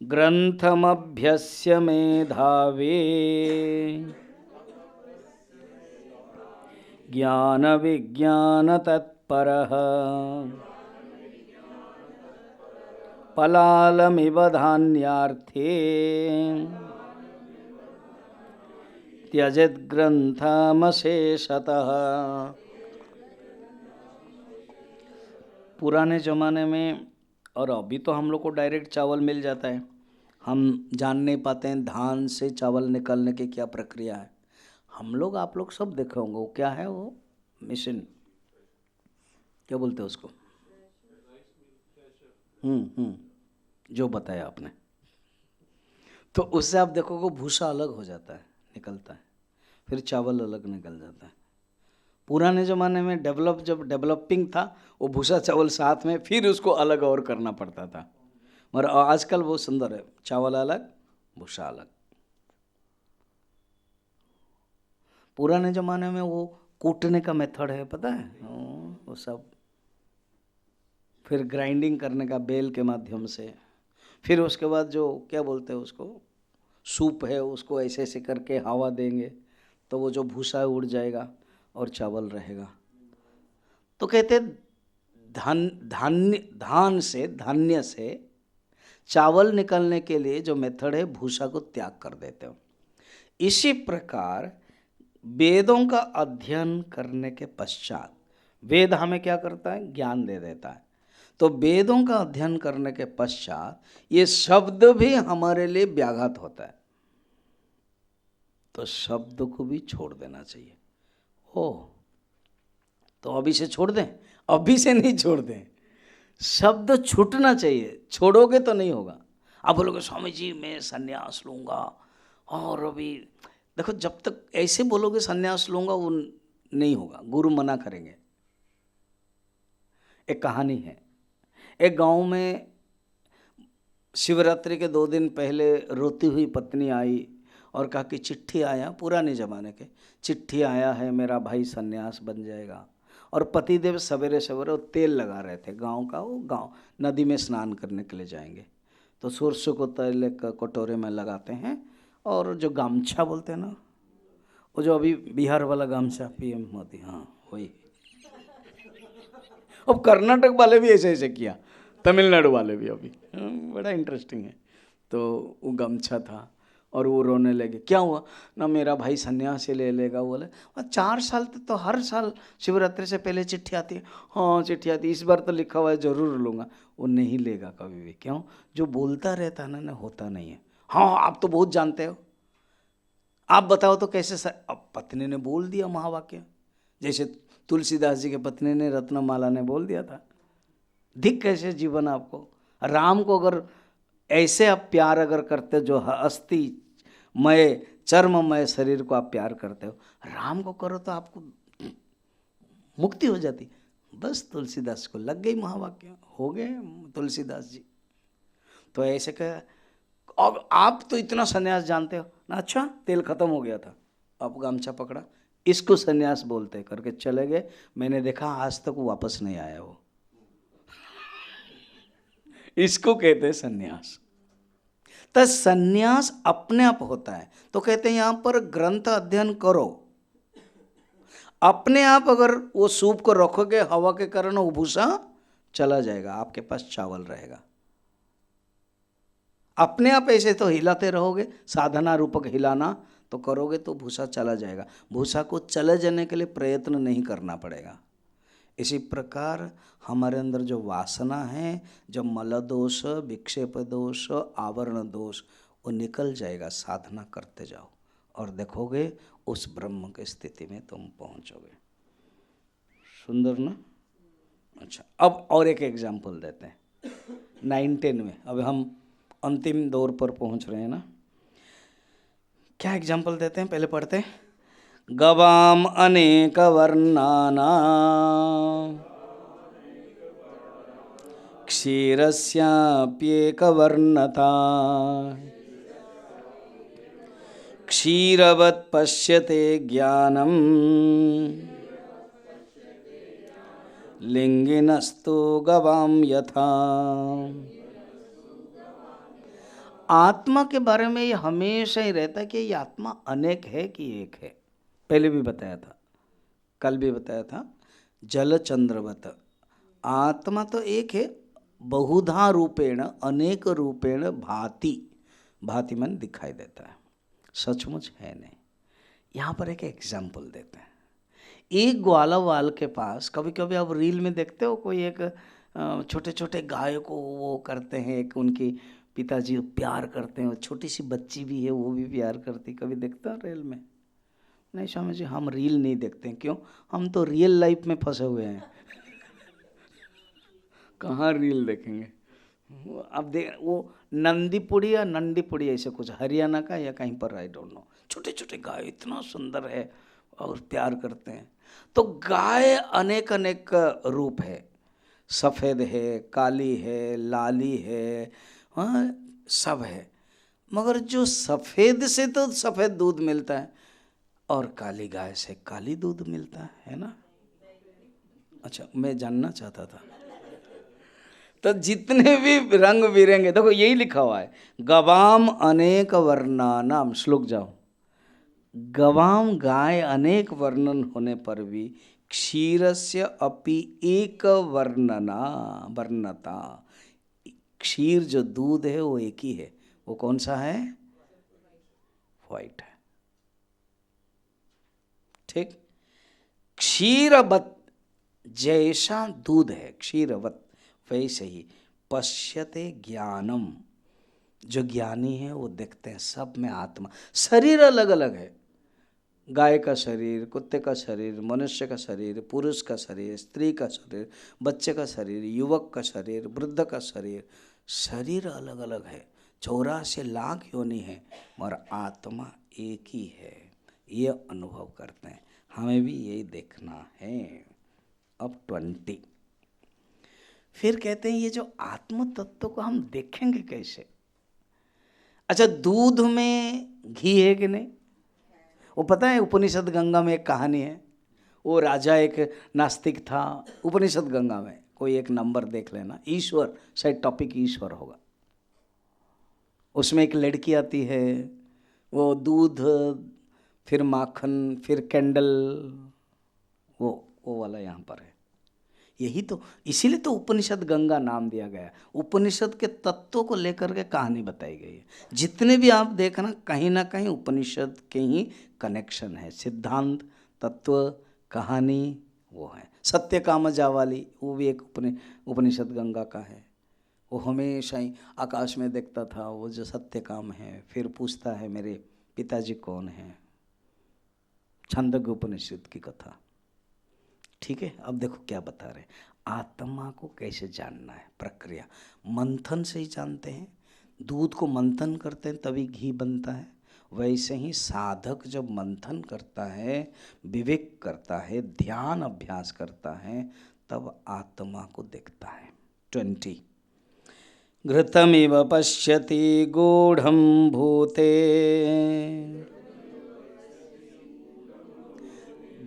ग्रंथमभ्यस्य मेधावे ज्ञान विज्ञान तत्परः पलालमिव धान्यार्थे त्यजेत् ग्रंथमशेषतः। पुराने ज़माने में, और अभी तो हम लोग को डायरेक्ट चावल मिल जाता है, हम जान नहीं पाते हैं धान से चावल निकालने की क्या प्रक्रिया है। हम लोग, आप लोग सब देखे होंगे, वो क्या है, वो मशीन क्या बोलते हैं उसको? जो बताया आपने, तो उससे आप देखोगे भूसा अलग हो जाता है, निकलता है, फिर चावल अलग निकल जाता है। पुराने ज़माने में जब डेवलपिंग था, वो भूसा चावल साथ में, फिर उसको अलग और करना पड़ता था। मगर आजकल वो सुंदर है, चावल अलग भूसा अलग। पुराने ज़माने में वो कूटने का मेथड है, पता है, वो सब, फिर ग्राइंडिंग करने का बेल के माध्यम से, फिर उसके बाद जो क्या बोलते हैं उसको, सूप है, उसको ऐसे ऐसे करके हवा देंगे तो वो जो भूसा उड़ जाएगा और चावल रहेगा। तो कहते धान से, धान्य से चावल निकलने के लिए जो मेथड है, भूसा को त्याग कर देते हो। इसी प्रकार वेदों का अध्ययन करने के पश्चात वेद हमें क्या करता है? ज्ञान दे देता है। तो वेदों का अध्ययन करने के पश्चात ये शब्द भी हमारे लिए व्याघात होता है, तो शब्द को भी छोड़ देना चाहिए। ओ, तो अभी से छोड़ दें? अभी से नहीं छोड़ दें, शब्द छूटना चाहिए, छोड़ोगे तो नहीं होगा। आप बोलोगे स्वामी जी मैं संन्यास लूँगा, और अभी देखो जब तक ऐसे बोलोगे संन्यास लूँगा, वो नहीं होगा, गुरु मना करेंगे। एक कहानी है, एक गांव में शिवरात्रि के 2 दिन पहले रोती हुई पत्नी आई और कहा कि चिट्ठी आया, पुराने ज़माने के, चिट्ठी आया है मेरा भाई सन्यास बन जाएगा। और पतिदेव सवेरे सवेरे वो तेल लगा रहे थे गांव का, वो गांव नदी में स्नान करने के लिए जाएंगे, तो सरसों को तेल एक कटोरे में लगाते हैं, और जो गामछा बोलते हैं ना, वो जो अभी बिहार वाला गामछा पीएम मोदी, हाँ वही। अब कर्नाटक वाले भी ऐसे ऐसे किया, तमिलनाडु वाले भी अभी, बड़ा इंटरेस्टिंग है। तो वो गमछा था और वो रोने लगे, क्या हुआ ना, मेरा भाई सन्यासी ले लेगा। बोले 4 साल तक तो हर साल शिवरात्रि से पहले चिट्ठी आती है। हाँ चिट्ठी आती है, इस बार तो लिखा हुआ है ज़रूर लूँगा। वो नहीं लेगा कभी भी। क्यों? जो बोलता रहता है ना होता नहीं है। हाँ आप तो बहुत जानते हो, आप बताओ तो कैसे अब पत्नी ने बोल दिया महावाक्य, जैसे तुलसीदास जी के पत्नी ने रत्नमाला ने बोल दिया था। दिख कैसे जीवन आपको। राम को अगर ऐसे आप प्यार अगर करते, जो अस्थि मय चर्ममय शरीर को आप प्यार करते हो, राम को करो तो आपको मुक्ति हो जाती। बस तुलसीदास को लग गई महावाक्य, हो गए तुलसीदास जी। तो ऐसे कह, अब आप तो इतना सन्यास जानते हो ना, अच्छा तेल खत्म हो गया था, अब गामछा पकड़ा, इसको सन्यास बोलते करके चले गए। मैंने देखा आज तक वापस नहीं आया वो। इसको कहते हैं सन्यास। तो सन्यास अपने आप होता है। तो कहते हैं यहां पर ग्रंथ अध्ययन करो, अपने आप अगर वो सूप को रखोगे हवा के कारण वो भूसा चला जाएगा, आपके पास चावल रहेगा। अपने आप ऐसे तो हिलाते रहोगे, साधना रूपक हिलाना तो करोगे तो भूसा चला जाएगा। भूसा को चले जाने के लिए प्रयत्न नहीं करना पड़ेगा। इसी प्रकार हमारे अंदर जो वासना है, जो मल दोष, विक्षेप दोष, आवरण दोष, वो निकल जाएगा। साधना करते जाओ और देखोगे उस ब्रह्म की स्थिति में तुम पहुंचोगे। सुंदर ना? अच्छा, अब और एक एग्जाम्पल देते हैं 9-10 में। अब हम अंतिम दौर पर पहुंच रहे हैं ना। क्या एग्जाम्पल देते हैं, पहले पढ़ते हैं। गवाम अनेक वर्णाना क्षीरस्याप्येकवर्णता क्षीरवत् पश्यते ज्ञानम् लिंगिनस्तु गवाम यथा। आत्मा के बारे में ये हमेशा ही रहता है कि ये आत्मा अनेक है कि एक है। पहले भी बताया था, कल भी बताया था, जल चंद्रवत आत्मा तो एक है, बहुधा रूपेण अनेक रूपेण भाति, भाति मन दिखाई देता है, सचमुच है नहीं। यहाँ पर एक एग्जाम्पल देते हैं। एक ग्वाला वाल के पास, कभी कभी आप रील में देखते हो, कोई एक छोटे छोटे गाय को वो करते हैं, एक उनकी पिताजी प्यार करते हैं, छोटी सी बच्ची भी है वो भी प्यार करती, कभी देखते हो रील में? नहीं स्वामी जी हम रील नहीं देखते हैं। क्यों? हम तो रियल लाइफ में फंसे हुए हैं। कहाँ रील देखेंगे? अब देख वो नंदीपुड़ी या नंदीपुड़ी ऐसे कुछ हरियाणा का या कहीं पर, आई डोंट नो, छोटे छोटे गाय इतना सुंदर है और प्यार करते हैं। तो गाय अनेक अनेक रूप है, सफ़ेद है, काली है, लाली है, हाँ सब है। मगर जो सफ़ेद से तो सफ़ेद दूध मिलता है और काली गाय से काली दूध मिलता है ना। अच्छा मैं जानना चाहता था। तो जितने भी रंग बिरंगे, देखो यही लिखा हुआ है, गवाम अनेक वर्णानाम। श्लोक जाओ। गवाम गाय अनेक वर्णन होने पर भी क्षीरस्य अपि एक वर्णना वर्णता, क्षीर जो दूध है वो एक ही है। वो कौन सा है? व्हाइट है। ठीक। क्षीरवत् जैसा दूध है क्षीरवत, वैसे ही पश्यते ज्ञानम, जो ज्ञानी है वो देखते हैं सब में आत्मा। शरीर अलग अलग है, गाय का शरीर, कुत्ते का शरीर, मनुष्य का शरीर, पुरुष का शरीर, स्त्री का शरीर, बच्चे का शरीर, युवक का शरीर, वृद्ध का शरीर, शरीर अलग अलग है, 84 लाख योनि है, मगर आत्मा एक ही है, ये अनुभव करते हैं। हमें भी यही देखना है। अब 20 फिर कहते हैं ये जो आत्म तत्व को हम देखेंगे कैसे? अच्छा, दूध में घी है कि नहीं? वो पता है, उपनिषद गंगा में एक कहानी है, वो राजा एक नास्तिक था। उपनिषद गंगा में कोई एक नंबर देख लेना, ईश्वर, शायद टॉपिक ईश्वर होगा। उसमें एक लड़की आती है, वो दूध, फिर माखन, फिर कैंडल, वो वाला यहाँ पर है। यही तो, इसीलिए तो उपनिषद गंगा नाम दिया गया। उपनिषद के तत्वों को लेकर के कहानी बताई गई है। जितने भी आप देखना, कहीं ना कहीं उपनिषद के ही कनेक्शन है। सिद्धांत, तत्व, कहानी वो है। सत्य काम जावाली, वो भी एक उपनिषद गंगा का है। वो हमेशा ही आकाश में देखता था, वो जो सत्य काम है। फिर पूछता है मेरे पिताजी कौन है, छांदोग्य उपनिषद की कथा। ठीक है, अब देखो क्या बता रहे, आत्मा को कैसे जानना है। प्रक्रिया मंथन से ही जानते हैं। दूध को मंथन करते हैं तभी घी बनता है। वैसे ही साधक जब मंथन करता है, विवेक करता है, ध्यान अभ्यास करता है, तब आत्मा को देखता है। 20 घृतमिव पश्यति गूढ़ं भूते,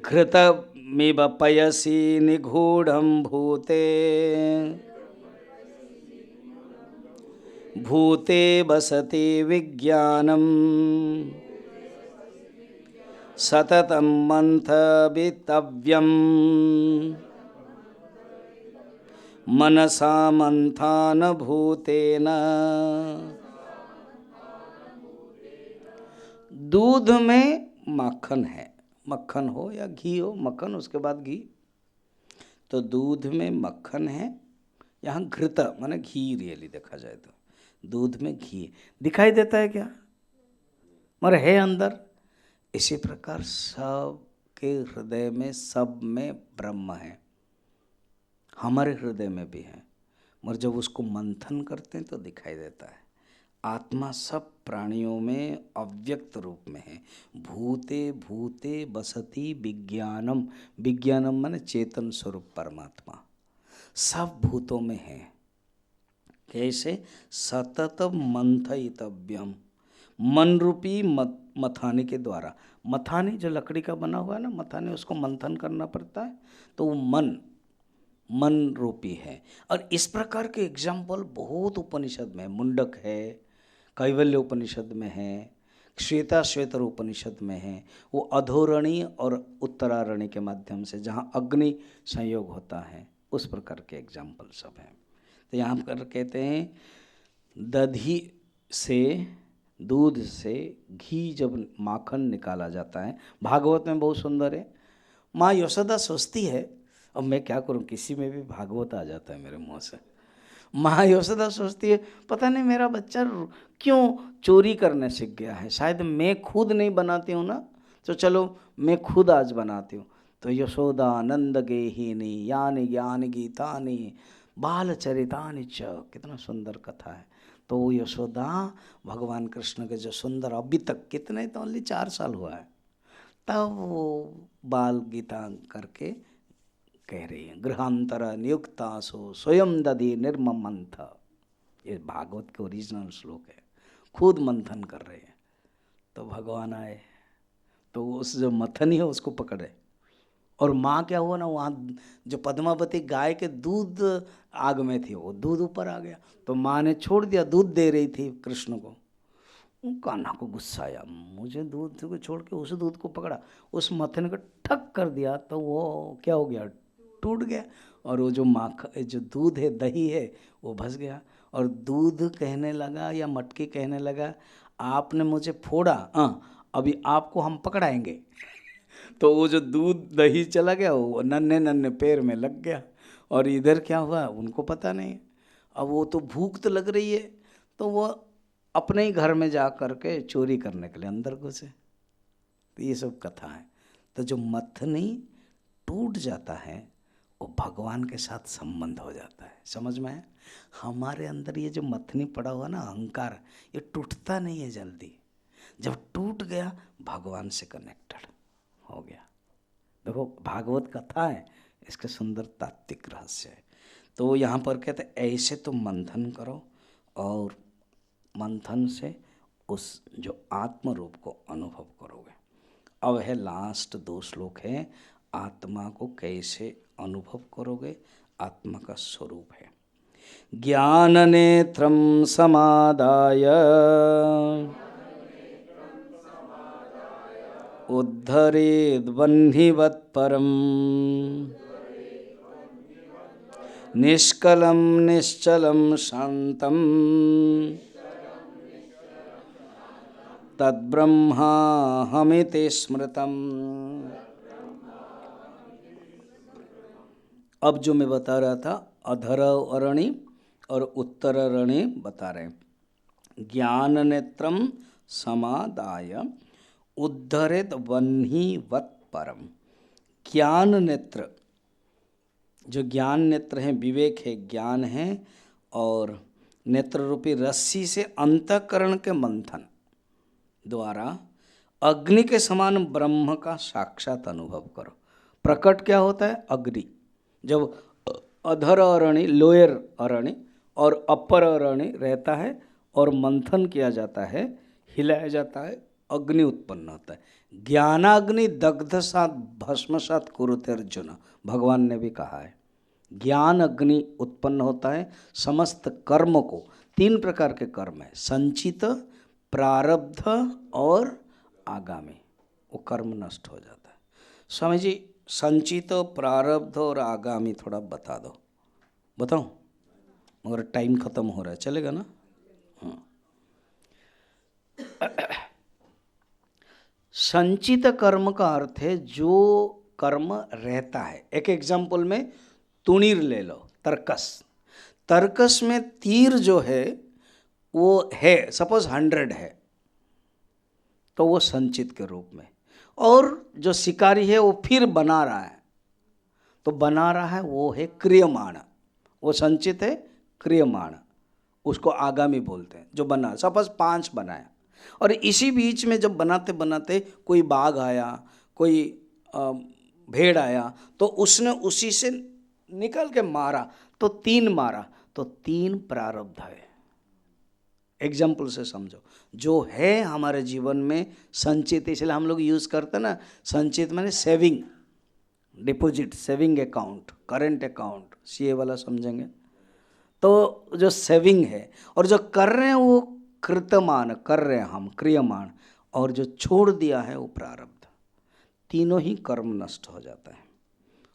घृतमिव पयसि निगूढ़ं भूते, भूते वसति विज्ञानम् सततं मंथवितव्यम् मनसा मंथान भूतेन। दूध में माखन है, मक्खन हो या घी हो, मक्खन उसके बाद घी, तो दूध में मक्खन है। यहाँ घृत माने घी, रियली देखा जाए तो दूध में घी दिखाई देता है क्या, मगर है अंदर। इसी प्रकार सब के हृदय में, सब में ब्रह्म है, हमारे हृदय में भी है, मगर जब उसको मंथन करते हैं तो दिखाई देता है। आत्मा सब प्राणियों में अव्यक्त रूप में है। भूते भूते बसति विज्ञानम, विज्ञानम माने चेतन स्वरूप परमात्मा सब भूतों में है। कैसे? सतत मंथयितव्यम, मन रूपी मथाने के द्वारा। मथाने जो लकड़ी का बना हुआ है ना, मथाने, उसको मंथन करना पड़ता है, तो वो मन रूपी है। और इस प्रकार के एग्जाम्पल बहुत उपनिषद में, मुंडक है, कैवल्य उपनिषद में है, श्वेतर उपनिषद में है। वो अधोरणी और उत्तरारणी के माध्यम से जहाँ अग्नि संयोग होता है, उस प्रकार के एग्जाम्पल सब हैं। तो यहाँ पर कहते हैं दधी से, दूध से घी जब माखन निकाला जाता है, भागवत में बहुत सुंदर है। माँ यशोदा सोचती है, अब मैं क्या करूं, किसी में भी भागवत आ जाता है मेरे मुंह से। माँ यशोदा सोचती है, पता नहीं मेरा बच्चा क्यों चोरी करने सीख गया है, शायद मैं खुद नहीं बनाती हूँ ना, तो चलो मैं खुद आज बनाती हूँ। तो यशोदा नंद गेहिनी यानि ज्ञान गीतानि बालचरितानि च, कितना सुंदर कथा है। तो वो यशोदा भगवान कृष्ण के जो सुंदर, अभी तक कितने, तो ओनली 4 साल हुआ है, तब वो बाल गीता करके कह रही है, गृहांतर नियुक्तासो स्वयं दधि निर्ममंथ। ये भागवत के ओरिजिनल श्लोक है, खुद मंथन कर रहे हैं। तो भगवान आए, तो उस जो मथनी है उसको पकड़े, और माँ क्या हुआ ना, वहाँ जो पद्मावती गाय के दूध आग में थी, वो दूध ऊपर आ गया, तो माँ ने छोड़ दिया, दूध दे रही थी कृष्ण को। कान्हा को गुस्सा आया, मुझे दूध को छोड़ के उस दूध को पकड़ा, उस मथन को ठक कर दिया, तो वो क्या हो गया, टूट गया, और वो जो जो दूध है, दही है, वो भस गया। और दूध कहने लगा, या मटकी कहने लगा, आपने मुझे फोड़ा, अभी आपको हम पकड़ाएंगे। तो वो जो दूध दही चला गया वो नन्हे नन्हे पैर में लग गया, और इधर क्या हुआ उनको पता नहीं। अब वो तो भूख तो लग रही है, तो वो अपने ही घर में जा कर के चोरी करने के लिए अंदर घुसे। तो ये सब कथा है। तो जो मथनी टूट जाता है वो भगवान के साथ संबंध हो जाता है। समझ में आया? हमारे अंदर ये जो मथनी पड़ा हुआ ना अहंकार, ये टूटता नहीं है जल्दी। जब टूट गया भगवान से कनेक्टेड हो गया। देखो भागवत कथा है, इसका सुंदर तात्विक रहस्य है। तो यहाँ पर कहते ऐसे तो मंथन करो, और मंथन से उस जो आत्म रूप को अनुभव करोगे। अब है लास्ट 2 श्लोक है, आत्मा को कैसे अनुभव करोगे, आत्मा का स्वरूप है। ज्ञान नेत्रम समादाय उद्धरेद वह्निवत्परम निष्कलम निश्चलम शांतम तद्ब्रह्माहमिति स्मृतम। अब जो मैं बता रहा था अधर अरणि और उत्तर अरणि बता रहे हैं। ज्ञान नेत्रम समादाय उद्धरेत वह्निवत् परम। ज्ञान नेत्र, जो ज्ञान नेत्र हैं, विवेक है, ज्ञान है, और नेत्र रूपी रस्सी से अंतःकरण के मंथन द्वारा अग्नि के समान ब्रह्म का साक्षात अनुभव करो। प्रकट क्या होता है? अग्नि। जब अधर अरणि, लोअर अरणि और अपर अरणि रहता है और मंथन किया जाता है, हिलाया जाता है, अग्नि उत्पन्न होता है। ज्ञानाग्नि दग्ध सात भस्मसात कुरुते अर्जुन, भगवान ने भी कहा है। ज्ञान अग्नि उत्पन्न होता है। समस्त कर्म को, 3 प्रकार के कर्म है, संचित, प्रारब्ध और आगामी, वो कर्म नष्ट हो जाता है। स्वामी जी संचित, प्रारब्ध और आगामी थोड़ा बता दो। बताऊं? मगर टाइम खत्म हो रहा है, चलेगा ना? हाँ। संचित कर्म का अर्थ है जो कर्म रहता है। एक एग्जाम्पल में तुणीर ले लो, तर्कस। तर्कस में तीर जो है वो है, सपोज 100 है, तो वो संचित के रूप में। और जो शिकारी है वो फिर बना रहा है, तो बना रहा है वो है क्रियमाण। वो संचित है, क्रियमाण, उसको आगामी बोलते हैं। जो बना, सपोज 5 बनाया, और इसी बीच में जब बनाते बनाते कोई बाघ आया, कोई भेड़ आया, तो उसने उसी से निकल के मारा, तो 3 मारा, तो 3 प्रारब्ध है। एग्जाम्पल से समझो, जो है हमारे जीवन में संचित, इसलिए हम लोग यूज़ करते हैं ना, संचित माने saving, deposit, saving account, current account, CA वाला समझेंगे। तो जो सेविंग है और जो कर रहे हैं वो कृतमान, कर रहे हैं हम, क्रियमाण, और जो छोड़ दिया है वो प्रारब्ध। तीनों ही कर्म नष्ट हो जाता है,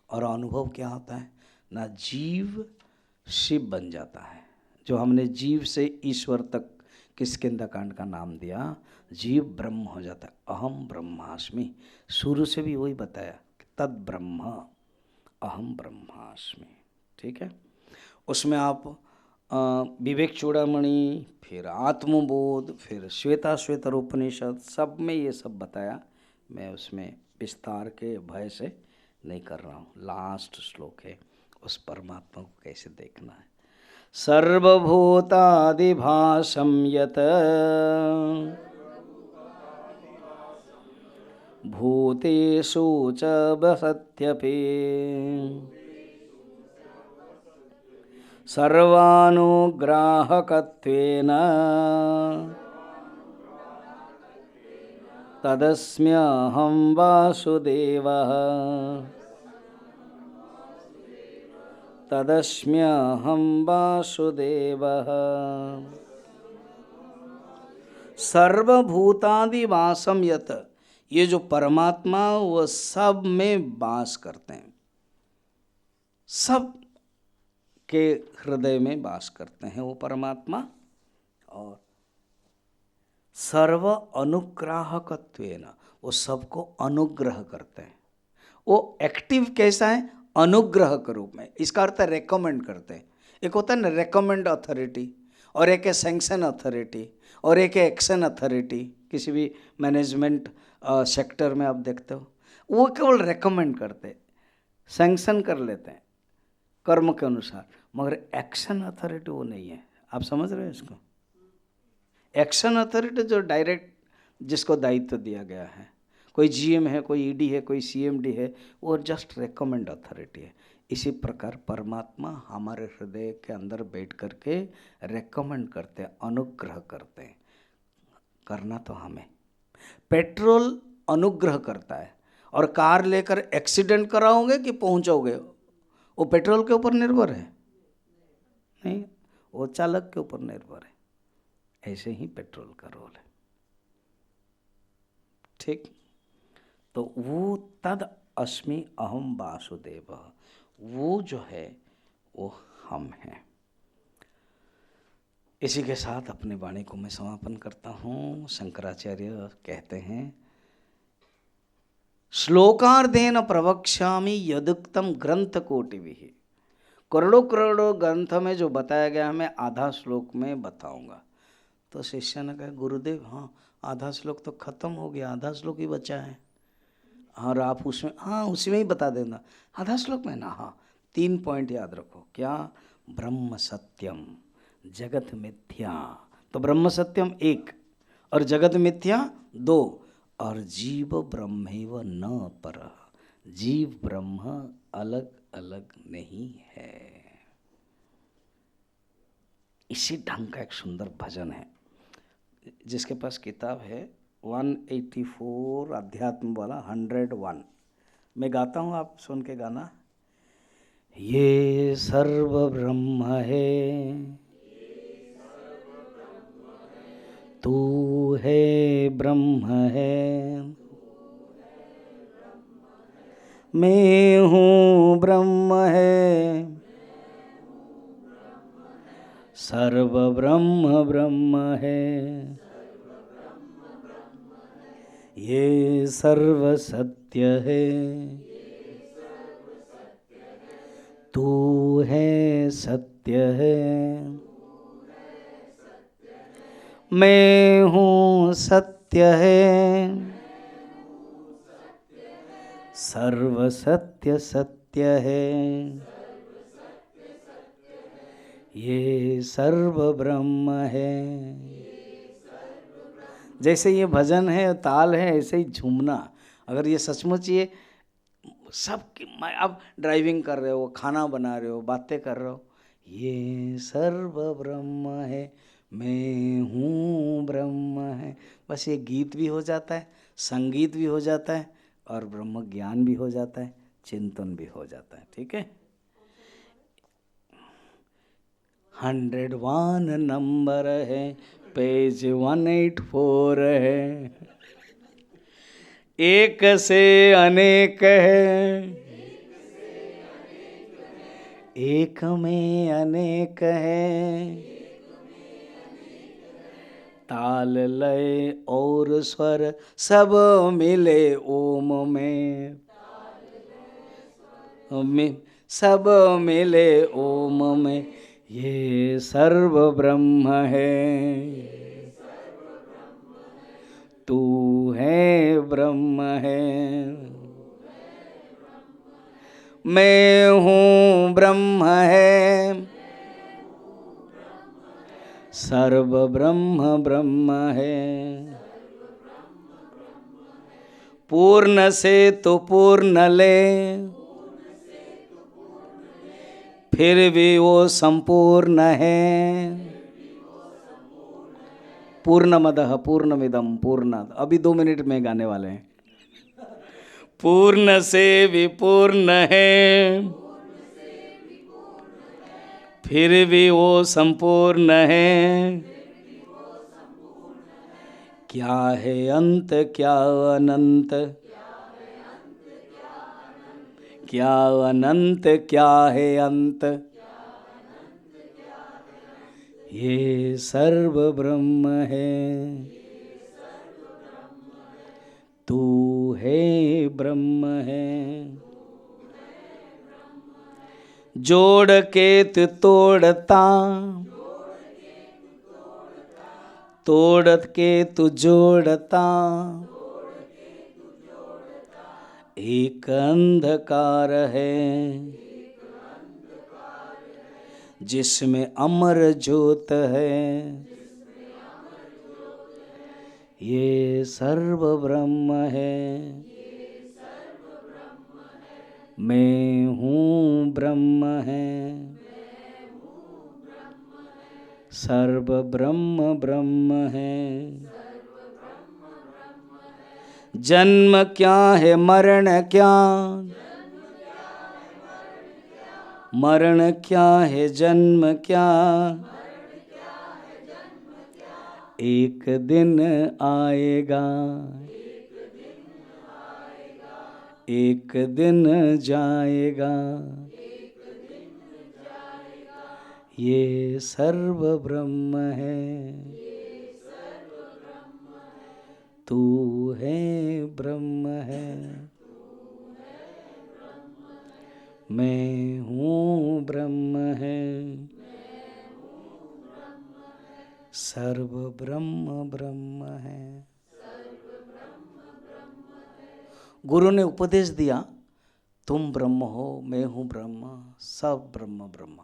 और अनुभव क्या होता है ना, जीव शिव बन जाता है। जो हमने जीव से ईश्वर तक किष्किंधा-कांड का नाम दिया, जीव ब्रह्म हो जाता है। अहम ब्रह्मास्मि, शुरू से भी वही बताया कि तद ब्रह्म, अहम ब्रह्मास्मि। ठीक है, उसमें आप विवेक चूड़ामणि, फिर आत्मबोध, फिर श्वेताश्वेतर उपनिषद, सब में ये सब बताया। मैं उसमें विस्तार के भय से नहीं कर रहा हूँ। लास्ट श्लोक है, उस परमात्मा को कैसे देखना है। सर्वभूतादिभासं यत् भूतेषु च वसत्यपि सर्वानुग्राहकत्वेन तदस्म्यहं वासुदेवः तदस्म्यहं वासुदेवः। सर्वभूतादिवासम यत्, ये जो परमात्मा वो सब में वास करते हैं, सब के हृदय में वास करते हैं वो परमात्मा। और सर्व अनुग्राहकत्वेन, वो सबको अनुग्रह करते हैं। वो एक्टिव कैसा है? अनुग्रह के रूप में। इसका अर्थ है रेकमेंड करते हैं। एक होता है ना रेकमेंड अथॉरिटी, और एक है सैंक्शन अथॉरिटी, और एक है एक्शन अथॉरिटी। किसी भी मैनेजमेंट सेक्टर में आप देखते हो, वो केवल रेकमेंड करते हैं, सैंक्शन कर लेते हैं कर्म के अनुसार, मगर एक्शन अथॉरिटी वो नहीं है। आप समझ रहे हो इसको? एक्शन अथॉरिटी जो डायरेक्ट जिसको दायित्व दिया गया है, कोई जीएम है, कोई ईडी है, कोई सीएमडी है, वो जस्ट रेकमेंड अथॉरिटी है। इसी प्रकार परमात्मा हमारे हृदय के अंदर बैठ करके रेकमेंड करते हैं, अनुग्रह करते हैं। करना तो हमें। पेट्रोल अनुग्रह करता है, और कार लेकर एक्सीडेंट कराओगे कि पहुंचोगे, वो पेट्रोल के ऊपर निर्भर है? नहीं, वो चालक के ऊपर निर्भर है। ऐसे ही पेट्रोल का रोल है। ठीक? तो वो तद अस्मि अहम वासुदेव, वो जो है वो हम हैं। इसी के साथ अपनी वाणी को मैं समापन करता हूँ। शंकराचार्य कहते हैं, श्लोकार्धेन प्रवक्ष्यामि यदुक्तम ग्रंथ कोटिभिः। करोड़ों करोड़ों ग्रंथ में जो बताया गया मैं आधा श्लोक में बताऊंगा। तो शिष्य ने कहा, गुरुदेव हाँ आधा श्लोक तो खत्म हो गया, आधा श्लोक ही बचा है। और आप उसमें, हाँ उसी में ही बता देना। आधा श्लोक में ना, हाँ 3 पॉइंट याद रखो। क्या? ब्रह्म सत्यम, जगत मिथ्या। तो ब्रह्म सत्यम 1 और जगत मिथ्या 2, और जीव ब्रह्मैव न परः। जीव ब्रह्म अलग अलग नहीं है। इसी ढंग का एक सुंदर भजन है। जिसके पास किताब है 184 अध्यात्म वाला 101, मैं गाता हूँ, आप सुन के गाना। ये सर्व ब्रह्म है, तू है ब्रह्म है, मैं हूँ ब्रह्म है, सर्व ब्रह्म ब्रह्म है, ये सर्व सत्य है, तू है सत्य है, मैं हूँ सत्य है, सर्व सत्य सत्य है, ये सर्व ब्रह्म है। जैसे ये भजन है, ताल है, ऐसे ही झूमना। अगर ये सचमुच ये सब, आप ड्राइविंग कर रहे हो, खाना बना रहे हो, बातें कर रहे हो, ये सर्व ब्रह्म है, मैं हूँ ब्रह्म है, बस ये गीत भी हो जाता है, संगीत भी हो जाता है, और ब्रह्म ज्ञान भी हो जाता है, चिंतन भी हो जाता है। ठीक है? 101 नंबर है, पेज 184 है। एक से अनेक है, एक में अनेक है, ताल लय और स्वर सब मिले ओम में, सब मिले ओम में, ये सर्व ब्रह्म है, तू है ब्रह्म है, मैं हूँ ब्रह्म है, सर्व ब्रह्म ब्रह्म है। पूर्ण से तो पूर्ण ले, फिर भी वो संपूर्ण है। पूर्णमदः पूर्णमिदं पूर्णात्। अभी 2 मिनट में गाने वाले हैं। पूर्ण से भी पूर्ण है, फिर भी वो संपूर्ण है। क्या है अंत क्या अनंत, क्या अनंत क्या है अंत, ये सर्व ब्रह्म है, तू है ब्रह्म है, जोड़ के तू तोड़ता, तोड़ के तू जोड़ता, एक अंधकार है जिसमें अमर ज्योत है, ये सर्व ब्रह्म है, मैं हूँ ब्रह्म है, सर्व ब्रह्म ब्रह्म है। जन्म क्या है मरण क्या, मरण क्या है जन्म क्या, एक दिन आएगा, एक दिन जाएगा, ये सर्व ब्रह्म है, तू है ब्रह्म है, मैं हूँ ब्रह्म है, सर्व ब्रह्म ब्रह्म है। गुरु ने उपदेश दिया, तुम ब्रह्म हो, मैं हूँ ब्रह्म, सब ब्रह्म ब्रह्म।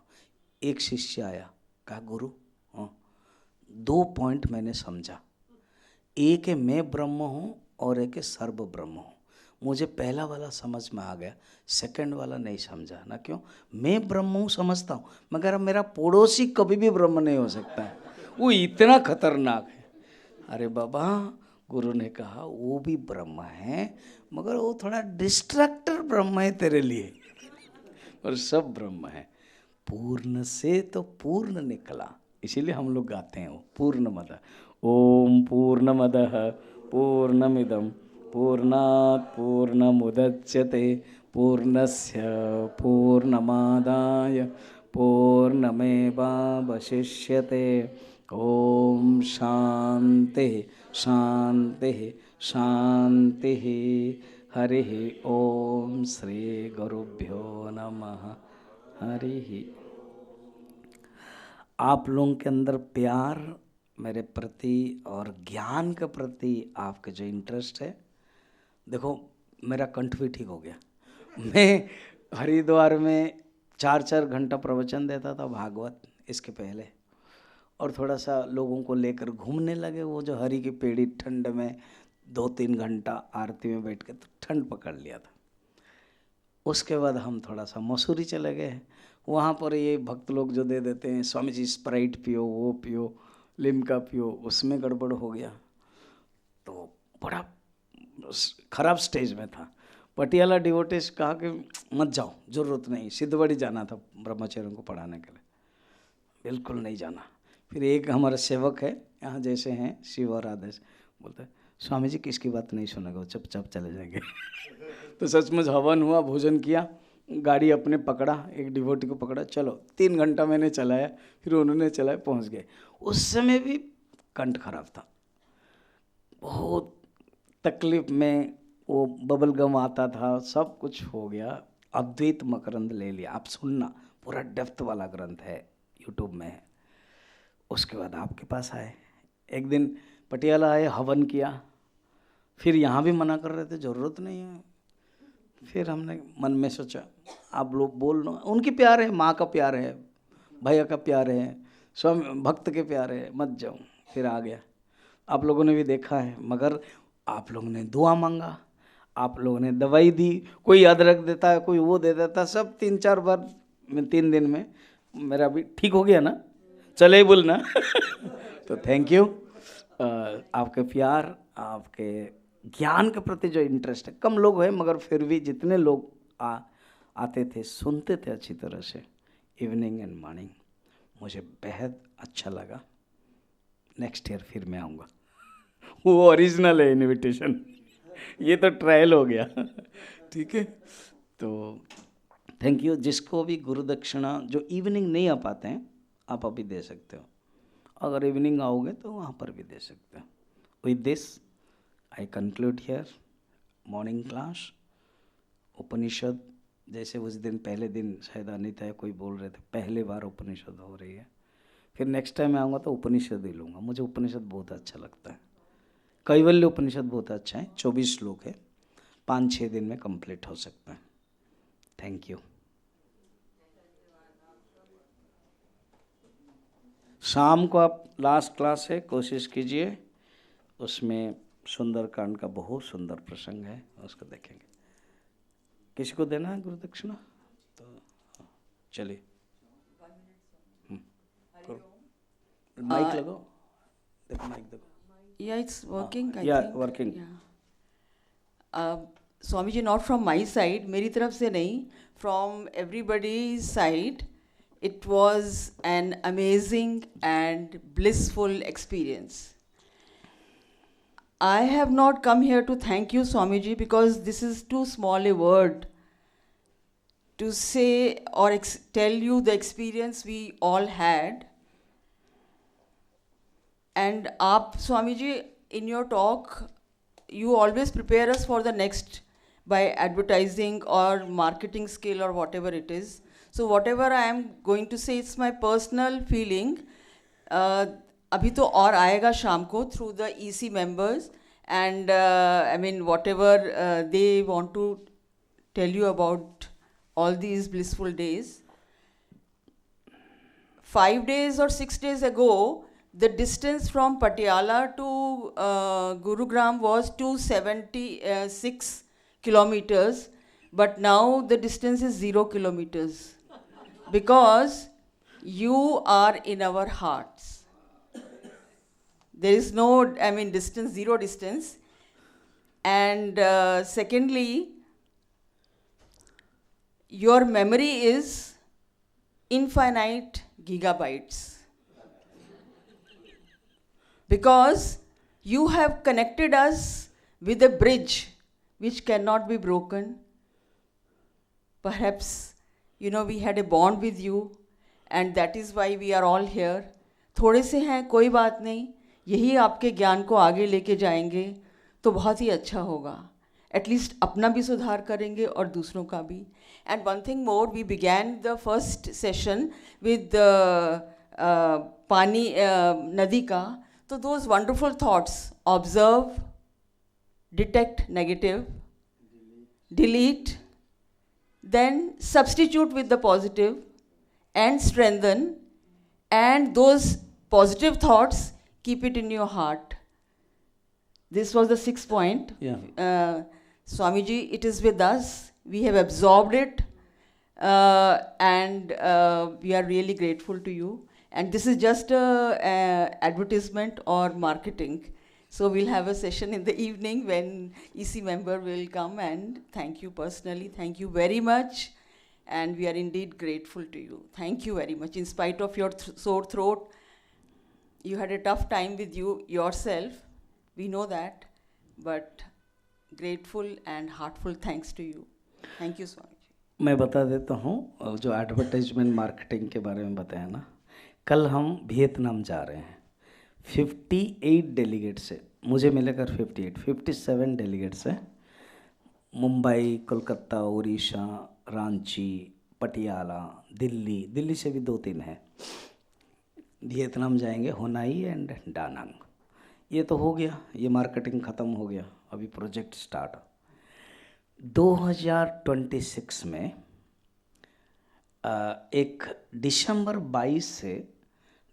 एक शिष्य आया, कहा गुरु हाँ, 2 पॉइंट मैंने समझा, एक है मैं ब्रह्म हूँ और एक है सर्व ब्रह्म हूँ। मुझे पहला वाला समझ में आ गया, सेकंड वाला नहीं समझा। ना क्यों? मैं ब्रह्म हूँ समझता हूँ, मगर मेरा पड़ोसी कभी भी ब्रह्म नहीं हो सकता है, वो इतना खतरनाक है। अरे बाबा, गुरु ने कहा वो भी ब्रह्म है, मगर वो थोड़ा डिस्ट्रक्टर ब्रह्म है तेरे लिए, और सब ब्रह्म है। पूर्ण से तो पूर्ण निकला, इसीलिए हम लोग गाते हैं वो पूर्णमद ओम पूर्णमदः पूर्णमिदं पूर्णात् पूर्णमुदच्यते पूर्णस्य पूर्णमादाय पूर्णमेवावशिष्यते। ओम शांति शांति शांति। हरि ओम श्री गुरुभ्यो नमः। हरि। आप लोगों के अंदर प्यार मेरे प्रति और ज्ञान के प्रति आपका जो इंटरेस्ट है, देखो मेरा कंठ भी ठीक हो गया। मैं हरिद्वार में 4-4 घंटा प्रवचन देता था भागवत इसके पहले, और थोड़ा सा लोगों को लेकर घूमने लगे। वो जो हरि की पेड़ी ठंड में 2-3 घंटा आरती में बैठ के तो ठंड पकड़ लिया था। उसके बाद हम थोड़ा सा मसूरी चले गए। वहाँ पर ये भक्त लोग जो दे देते हैं, स्वामी जी स्प्राइट पियो, वो पियो, लिम्का पियो, उसमें गड़बड़ हो गया, तो बड़ा खराब स्टेज में था। पटियाला डिवोटिस कहा कि मत जाओ, ज़रूरत नहीं। सिद्धवड़ी जाना था ब्रह्मचर्यों को पढ़ाने के लिए, बिल्कुल नहीं जाना। फिर एक हमारा सेवक है यहाँ जैसे हैं शिव और आदेश, बोलते हैं स्वामी जी किसकी बात नहीं सुनेगा, चुपचाप चले जाएंगे। तो सचमुच हवन हुआ, भोजन किया, गाड़ी अपने पकड़ा, एक डिवोटी को पकड़ा, चलो 3 घंटा मैंने चलाया, फिर उन्होंने चलाया, पहुँच गए। उस समय भी कंठ खराब था, बहुत तकलीफ में, वो बबल गम आता था, सब कुछ हो गया। अद्वैत मकरंद ले लिया, आप सुनना, पूरा डेप्थ वाला ग्रंथ है, यूट्यूब में है। उसके बाद आपके पास आए, एक दिन पटियाला आए, हवन किया, फिर यहाँ भी मना कर रहे थे, ज़रूरत नहीं है। फिर हमने मन में सोचा आप लोग बोल लो, उनकी प्यार है, माँ का प्यार है, भैया का प्यार है, स्वामी भक्त के प्यार है, मत जाओ। फिर आ गया। आप लोगों ने भी देखा है, मगर आप लोगों ने दुआ मांगा, आप लोगों ने दवाई दी, कोई अदरक देता है, कोई वो दे देता, सब 3-4 बार में 3 दिन में मेरा भी ठीक हो गया ना, चले बोलना। तो थैंक यू। आपके प्यार, आपके ज्ञान के प्रति जो इंटरेस्ट है, कम लोग हैं मगर फिर भी जितने लोग आते थे, सुनते थे अच्छी तरह से, इवनिंग एंड मॉर्निंग, मुझे बेहद अच्छा लगा। नेक्स्ट ईयर फिर मैं आऊँगा। वो ओरिजिनल है इनविटेशन, ये तो ट्रायल हो गया। ठीक है, तो थैंक यू। जिसको भी गुरु दक्षिणा, जो इवनिंग नहीं आ पाते हैं, आप अभी दे सकते हो, अगर इवनिंग आओगे तो वहाँ पर भी दे सकते हो। With this I conclude here. Morning class Upanishad, जैसे उस दिन पहले दिन शायद अनिता या कोई बोल रहे थे पहले बार उपनिषद हो रही है। फिर नेक्स्ट टाइम मैं आऊँगा तो उपनिषद ही लूँगा, मुझे उपनिषद बहुत अच्छा लगता है। कैवल्य उपनिषद बहुत अच्छा है, 24 श्लोक है, 5-6 दिन में कंप्लीट हो सकता है। Thank you. शाम को आप लास्ट क्लास है, कोशिश कीजिए, उसमें सुंदरकांड का बहुत सुंदर प्रसंग है, उसको देखेंगे। किसी को देना है गुरु दक्षिणा? तो चलिए माइक लगाओ, देखो माइक देखो। Yeah, it's working, I Yeah, think. working. Yeah. Swamiji, not from my side, मेरी तरफ से नहीं, from everybody's side, it was an amazing and blissful experience. I have not come here to thank you, Swamiji, because this is too small a word to say or tell you the experience we all had. And aap, Swamiji, in your talk, you always prepare us for the next by advertising or marketing skill or whatever it is. So whatever I am going to say, it's my personal feeling. अभी तो और आएगा शाम को through the EC members, and I mean whatever they want to tell you about all these blissful days. 5 days or 6 days ago, the distance from Patiala to Gurugram was 276 kilometers, but now the distance is 0 kilometers because you are in our hearts. There is no, I mean, distance, zero distance. And secondly, your memory is infinite gigabytes. Because you have connected us with a bridge which cannot be broken. Perhaps, you know, we had a bond with you, and that is why we are all here. थोड़े से हैं, कोई बात नहीं, यही आपके ज्ञान को आगे लेके जाएंगे तो बहुत ही अच्छा होगा। एटलीस्ट अपना भी सुधार करेंगे और दूसरों का भी। And one thing more, we began the first session with पानी नदी का, तो those wonderful thoughts, observe, detect negative, delete, then substitute with the positive and strengthen, and those positive thoughts keep it in your heart. This was the 6th point. Swamiji, it is with us, we have absorbed it, and we are really grateful to you, and this is just a advertisement or marketing. So we'll have a session in the evening when EC member will come and thank you personally. Thank you very much. And we are indeed grateful to you. Thank you very much. In spite of your sore throat, you had a tough time with you yourself. We know that. But grateful and heartful thanks to you. Thank you, Swamiji. मैं बता देता हूँ, जो एडवर्टाइजमेंट मार्केटिंग के बारे में बताया ना, कल हम वियतनाम जा रहे हैं। 58 डेलीगेट से, मुझे मिलेकर 57 डेलीगेट से, मुंबई, कोलकाता, उड़ीसा, रांची, पटियाला, दिल्ली से भी 2-3 हैं। वियतनाम जाएंगे, होनाई एंड डानांग। ये तो हो गया, ये मार्केटिंग ख़त्म हो गया, अभी प्रोजेक्ट स्टार्ट। 2026 में एक दिसंबर 22 से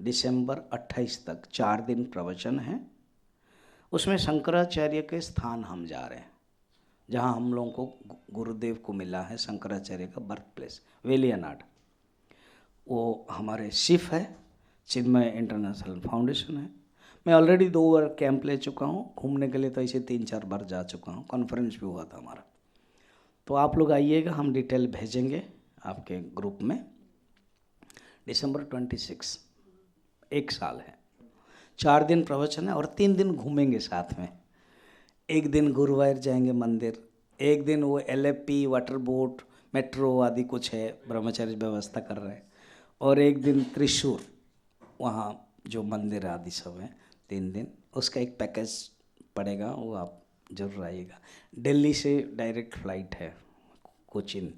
दिसंबर 28 तक 4 दिन प्रवचन है। उसमें शंकराचार्य के स्थान हम जा रहे हैं, जहाँ हम लोगों को गुरुदेव को मिला है, शंकराचार्य का बर्थ प्लेस वेलियानाड। वो हमारे शिफ है, चिन्मय इंटरनेशनल फाउंडेशन है। मैं ऑलरेडी 2 बार कैंप ले चुका हूँ, घूमने के लिए तो ऐसे 3-4 बार जा चुका हूँ, कॉन्फ्रेंस भी हुआ था हमारा। तो आप लोग आइएगा, हम डिटेल भेजेंगे आपके ग्रुप में। दिसंबर 26, 1 साल है, 4 दिन प्रवचन है और 3 दिन घूमेंगे साथ में। एक दिन गुरुवार जाएंगे मंदिर, एक दिन वो LFP, वाटर बोट, मेट्रो आदि कुछ है, ब्रह्मचारी व्यवस्था कर रहे हैं, और एक दिन त्रिशूर, वहाँ जो मंदिर आदि सब हैं, 3 दिन। उसका एक पैकेज पड़ेगा, वो आप जरूर आइएगा। दिल्ली से डायरेक्ट फ्लाइट है कोचिन,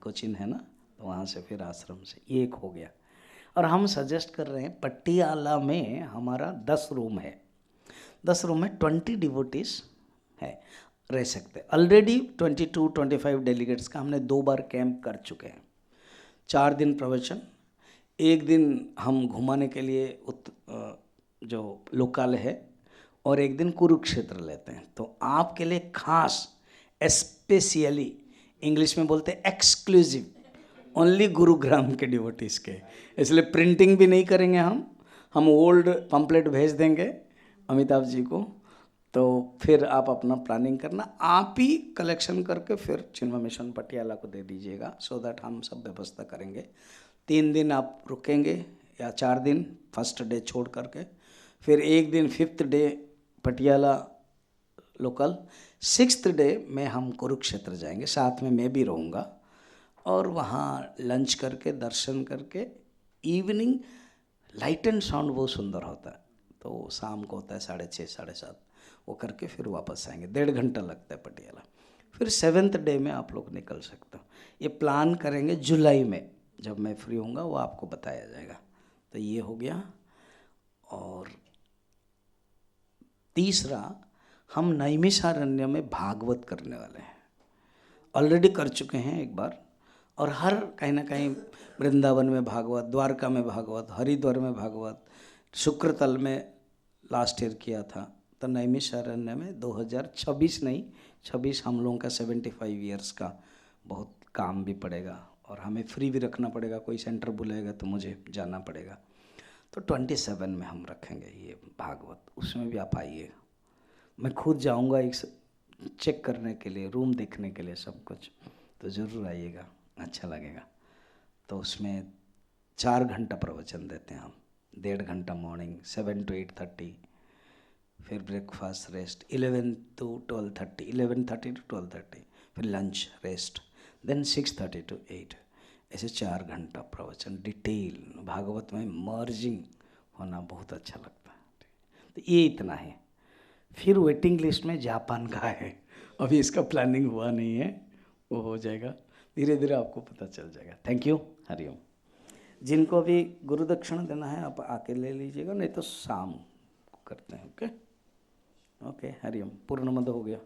कोचिन है ना, तो वहाँ से फिर आश्रम से, ये एक हो गया। और हम सजेस्ट कर रहे हैं पटियाला में हमारा 10 रूम है, 10 रूम में 20 डिवोटीज है, रह सकते। ऑलरेडी 22-25 डेलीगेट्स का हमने 2 बार कैंप कर चुके हैं। 4 दिन प्रवचन, एक दिन हम घुमाने के लिए जो लोकल है, और एक दिन कुरुक्षेत्र लेते हैं। तो आपके लिए खास स्पेशली, इंग्लिश में बोलते हैं एक्सक्लूसिव, ओनली गुरुग्राम के डिवोटीज के, इसलिए प्रिंटिंग भी नहीं करेंगे हम ओल्ड पम्पलेट भेज देंगे अमिताभ जी को। तो फिर आप अपना प्लानिंग करना, आप ही कलेक्शन करके फिर चिन्मय मिशन पटियाला को दे दीजिएगा, सो दैट हम सब व्यवस्था करेंगे। 3 दिन आप रुकेंगे या 4 दिन, फर्स्ट डे छोड़ करके, फिर एक दिन 5th day Patiala local, 6th day में हम कुरुक्षेत्र जाएंगे, साथ में मैं भी रहूँगा, और वहाँ लंच करके दर्शन करके इवनिंग लाइट एंड साउंड बहुत सुंदर होता है, तो शाम को होता है 6:30 7:30, वो करके फिर वापस आएंगे। 1.5 घंटा लगता है पटियाला। फिर 7th डे में आप लोग निकल सकते हो। ये प्लान करेंगे जुलाई में, जब मैं फ्री होऊंगा वो आपको बताया जाएगा। तो ये हो गया। और तीसरा, हम नैमिषारण्य में भागवत करने वाले हैं, ऑलरेडी कर चुके हैं एक बार, और हर कहीं ना कहीं वृंदावन में भागवत, द्वारका में भागवत, हरिद्वार में भागवत, शुक्रतल में लास्ट ईयर किया था। तो नैमिषारण्य में 2026 नहीं, 26 हम लोगों का 75 ईयर्स का बहुत काम भी पड़ेगा, और हमें फ्री भी रखना पड़ेगा, कोई सेंटर बुलाएगा तो मुझे जाना पड़ेगा। तो 27 में हम रखेंगे ये भागवत, उसमें भी आप आइएगा। मैं खुद जाऊंगा एक चेक करने के लिए, रूम देखने के लिए, सब कुछ, तो ज़रूर आइएगा, अच्छा लगेगा। तो उसमें 4 घंटा प्रवचन देते हैं हम, 1.5 घंटा मॉर्निंग 7 to 8:30, फिर ब्रेकफास्ट रेस्ट 11 to 12:30, 11:30 to 12:30, फिर लंच रेस्ट, देन 6:30 to 8, ऐसे 4 घंटा प्रवचन डिटेल। भागवत में मर्जिंग होना बहुत अच्छा लगता है। तो ये इतना है। फिर वेटिंग लिस्ट में जापान का है, अभी इसका प्लानिंग हुआ नहीं है, वो हो जाएगा, धीरे धीरे आपको पता चल जाएगा। Thank you, Hariom. जिनको भी गुरु दक्षिणा देना है आप आके ले लीजिएगा, नहीं तो शाम को करते हैं। ओके ओके, हरिओम। पूर्णमद हो गया।